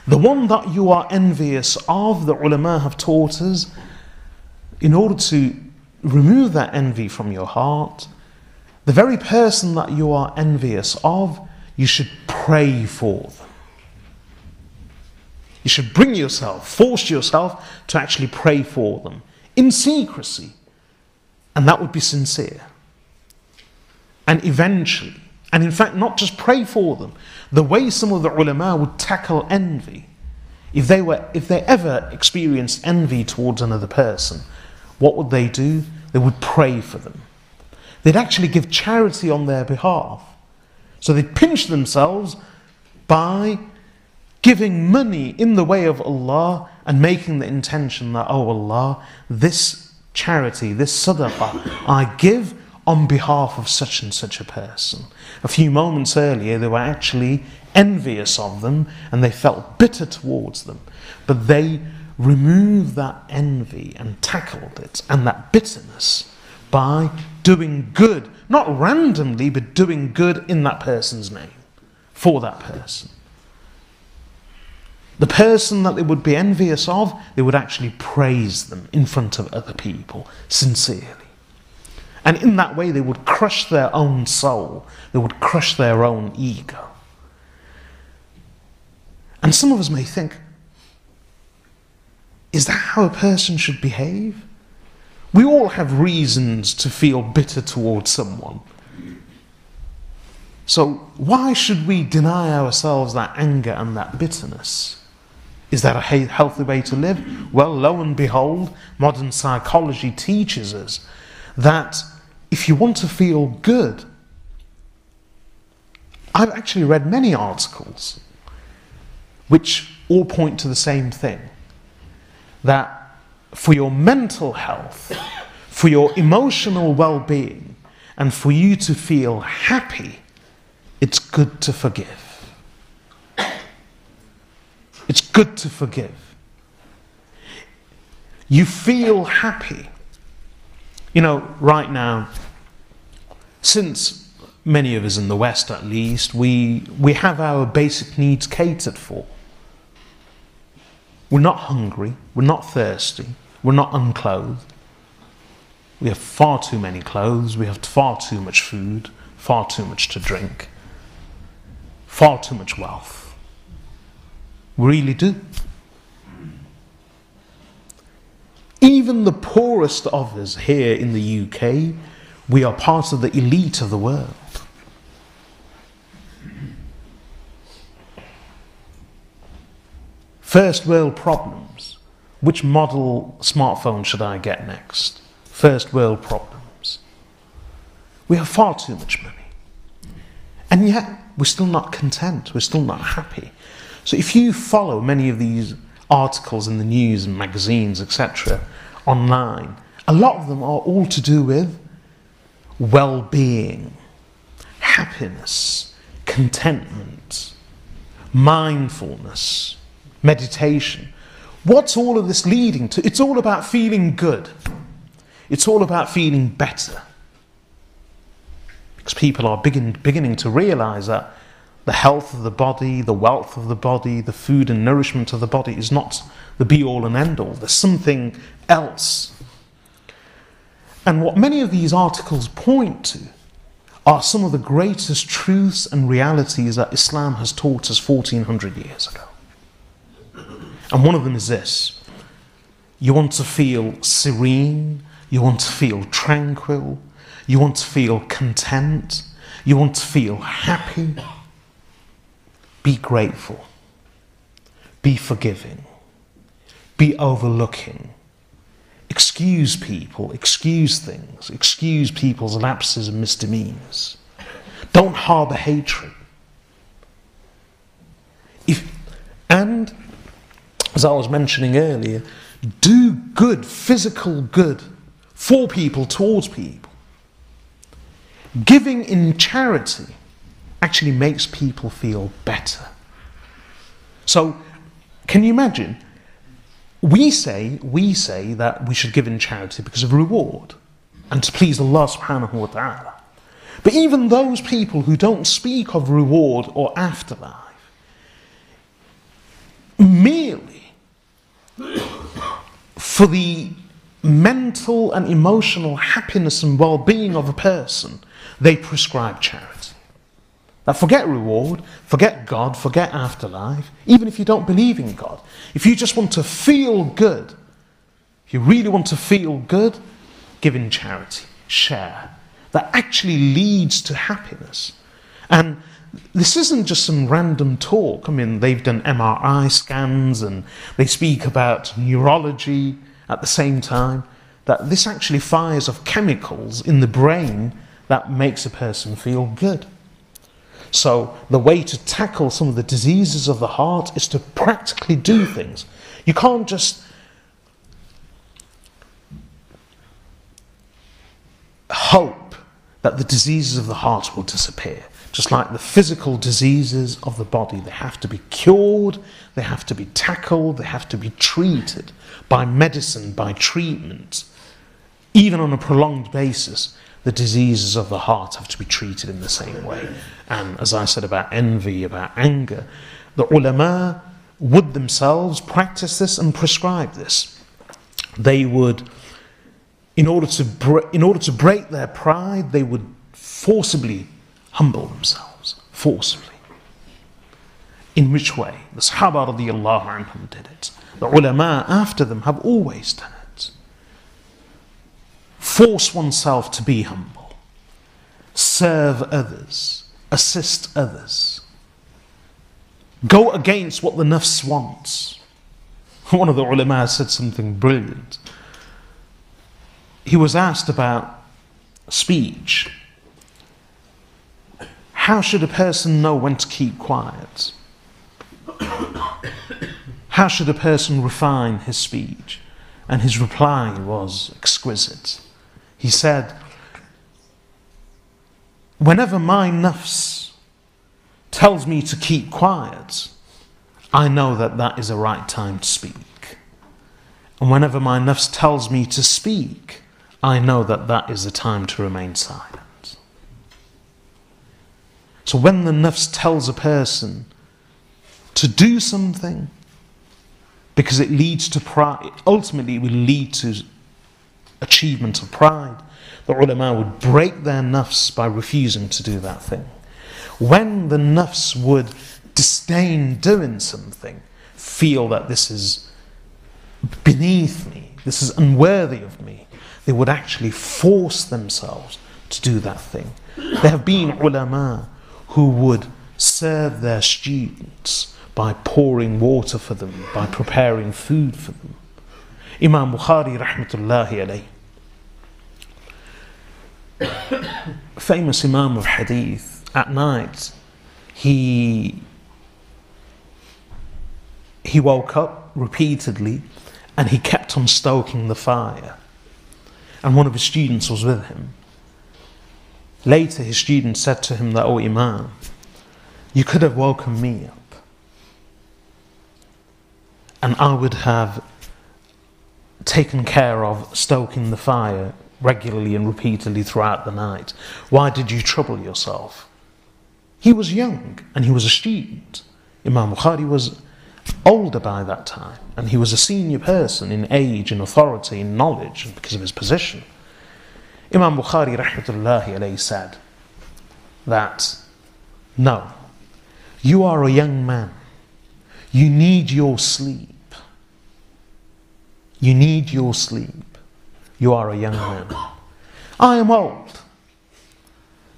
Speaker 2: The one that you are envious of, the ulama have taught us, in order to remove that envy from your heart, the very person that you are envious of, you should pray for them. You should force yourself to actually pray for them in secrecy. And that would be sincere. And eventually, and in fact not just pray for them, the way some of the ulama would tackle envy, if they ever experienced envy towards another person, what would they do? They would pray for them. They'd actually give charity on their behalf. So they'd pinch themselves by giving money in the way of Allah and making the intention that, oh Allah, this charity, this sadaqah, I give on behalf of such and such a person. A few moments earlier, they were actually envious of them and they felt bitter towards them. But they removed that envy and tackled it and that bitterness by doing good, not randomly, but doing good in that person's name, for that person. The person that they would be envious of, they would actually praise them in front of other people, sincerely. And in that way, they would crush their own soul. They would crush their own ego. And some of us may think, is that how a person should behave? We all have reasons to feel bitter towards someone. So why should we deny ourselves that anger and that bitterness? Is that a healthy way to live? Well, lo and behold, modern psychology teaches us that if you want to feel good, I've actually read many articles which all point to the same thing, that for your mental health, for your emotional well-being, and for you to feel happy, it's good to forgive. It's good to forgive. You feel happy. You know, right now, since many of us in the West at least, we have our basic needs catered for. We're not hungry, we're not thirsty, we're not unclothed. We have far too many clothes, we have far too much food, far too much to drink, far too much wealth. We really do. Even the poorest of us here in the UK, we are part of the elite of the world. First world problems. Which model smartphone should I get next? First world problems. We have far too much money. And yet, we're still not content. We're still not happy. So if you follow many of these articles in the news and magazines, etc., online, a lot of them are all to do with well-being, happiness, contentment, mindfulness, meditation. What's all of this leading to? It's all about feeling good. It's all about feeling better. Because people are beginning to realize that the health of the body, the wealth of the body, the food and nourishment of the body is not the be-all and end-all. There's something else. And what many of these articles point to are some of the greatest truths and realities that Islam has taught us 1400 years ago. And one of them is this. You want to feel serene, you want to feel tranquil, you want to feel content, you want to feel happy. Be grateful, be forgiving, be overlooking, excuse people, excuse things, excuse people's lapses and misdemeanors. Don't harbour hatred. And, as I was mentioning earlier, do good, physical good for people, towards people. Giving in charity actually makes people feel better. So, can you imagine? We say that we should give in charity because of reward and to please Allah subhanahu wa ta'ala. But even those people who don't speak of reward or afterlife, merely for the mental and emotional happiness and well-being of a person, they prescribe charity. That forget reward, forget God, forget afterlife, even if you don't believe in God. If you just want to feel good, if you really want to feel good, give in charity, share. That actually leads to happiness. And this isn't just some random talk. I mean, they've done MRI scans and they speak about neurology at the same time. That this actually fires off chemicals in the brain that makes a person feel good. So the way to tackle some of the diseases of the heart is to practically do things. You can't just hope that the diseases of the heart will disappear. Just like the physical diseases of the body, they have to be cured, they have to be tackled, they have to be treated by medicine, by treatment. Even on a prolonged basis, the diseases of the heart have to be treated in the same way. And as I said about envy, about anger, the ulama would themselves practice this and prescribe this. They would, in order to break their pride, they would forcibly humble themselves. Forcibly. In which way? The Sahaba radiyallahu anhum did it. The ulama after them have always done it. Force oneself to be humble. Serve others. Assist others. Go against what the nafs wants. One of the ulama said something brilliant. He was asked about speech. How should a person know when to keep quiet? How should a person refine his speech? And his reply was exquisite. He said, whenever my nafs tells me to keep quiet, I know that that is a right time to speak. And whenever my nafs tells me to speak, I know that that is the time to remain silent. So when the nafs tells a person to do something, because it leads to pride, ultimately it will lead to achievement of pride, the ulama would break their nafs by refusing to do that thing. When the nafs would disdain doing something, feel that this is beneath me, this is unworthy of me, they would actually force themselves to do that thing. There have been ulama who would serve their students by pouring water for them, by preparing food for them. Imam Bukhari rahmatullahi alayh, famous Imam of Hadith, at night he woke up repeatedly and he kept on stoking the fire, and one of his students was with him. Later his student said to him that, "Oh Imam, you could have woken me up and I would have taken care of stoking the fire regularly and repeatedly throughout the night. Why did you trouble yourself?" He was young and he was a student. Imam Bukhari was older by that time and he was a senior person in age, in authority, in knowledge, because of his position. Imam Bukhari rahmatullahi alayhi said that, no, you are a young man. You need your sleep. You need your sleep. You are a young man. I am old.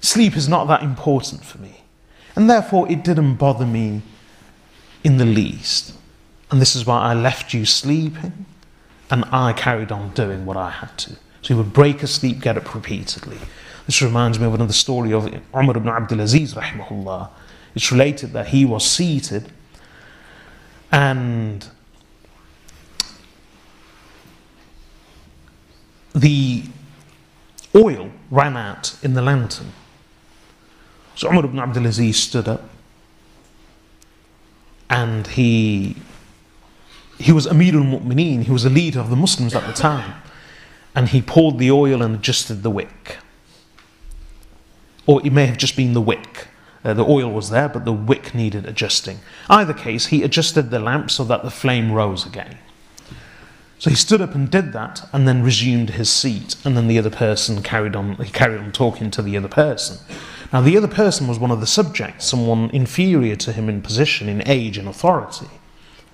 Speaker 2: Sleep is not that important for me. And therefore it didn't bother me in the least. And this is why I left you sleeping and I carried on doing what I had to. So he would break a sleep, get up repeatedly. This reminds me of another story of Umar ibn Abdul Aziz rahimahullah. It's related that he was seated and the oil ran out in the lantern. So Umar ibn Abdul Aziz stood up and he was Amirul Mu'mineen, he was a leader of the Muslims at the time. And he poured the oil and adjusted the wick. Or it may have just been the wick. The oil was there, but the wick needed adjusting. Either case, he adjusted the lamp so that the flame rose again. So he stood up and did that, and then resumed his seat, and then the other person carried on talking to the other person. Now the other person was one of the subjects, someone inferior to him in position, in age, in authority,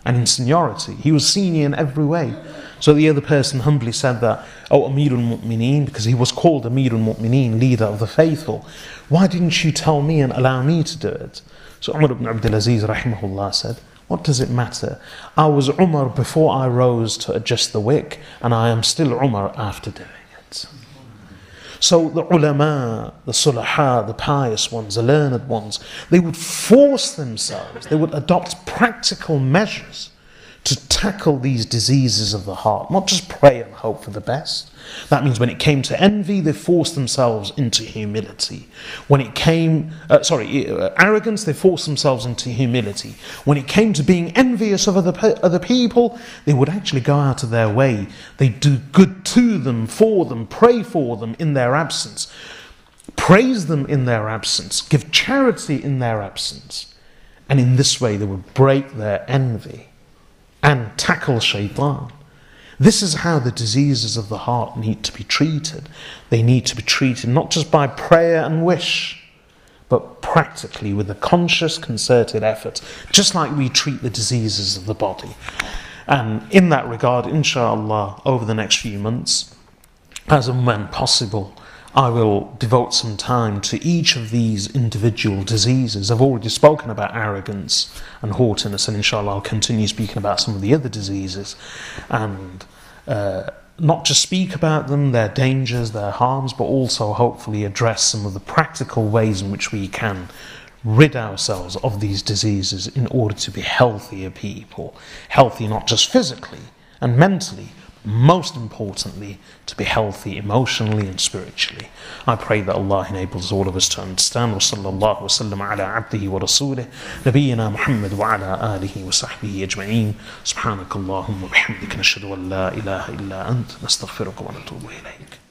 Speaker 2: and in seniority. He was senior in every way. So the other person humbly said that, "Oh, Amirul Mu'mineen," because he was called Amirul Mu'mineen, leader of the faithful, "why didn't you tell me and allow me to do it?" So Umar ibn Abdulaziz rahimahullah said, "What does it matter? I was Umar before I rose to adjust the wick, and I am still Umar after doing it." So the ulama, the sulaha, the pious ones, the learned ones, they would force themselves, they would adopt practical measures to tackle these diseases of the heart, not just pray and hope for the best. That means when it came to envy, they forced themselves into humility. When it came, arrogance, they forced themselves into humility. When it came to being envious of other people, they would actually go out of their way. They do good to them, for them, pray for them in their absence, praise them in their absence, give charity in their absence. And in this way, they would break their envy and tackle shaitan. This is how the diseases of the heart need to be treated. They need to be treated not just by prayer and wish, but practically with a conscious, concerted effort, just like we treat the diseases of the body. And in that regard, inshallah, over the next few months, as and when possible, I will devote some time to each of these individual diseases. I've already spoken about arrogance and haughtiness, and inshallah I'll continue speaking about some of the other diseases, and not just speak about them, their dangers, their harms, but also hopefully address some of the practical ways in which we can rid ourselves of these diseases in order to be healthier people. Healthy not just physically and mentally, most importantly, to be healthy emotionally and spiritually. I pray that Allah enables all of us to understand. وصلى الله وسلم على عبده ورسوله نبينا محمد وعلى آله وصحبه أجمعين. سبحانك اللهم وبحمدك نشهد أن لا إله إلا أنت نستغفرك ونتوب إليك.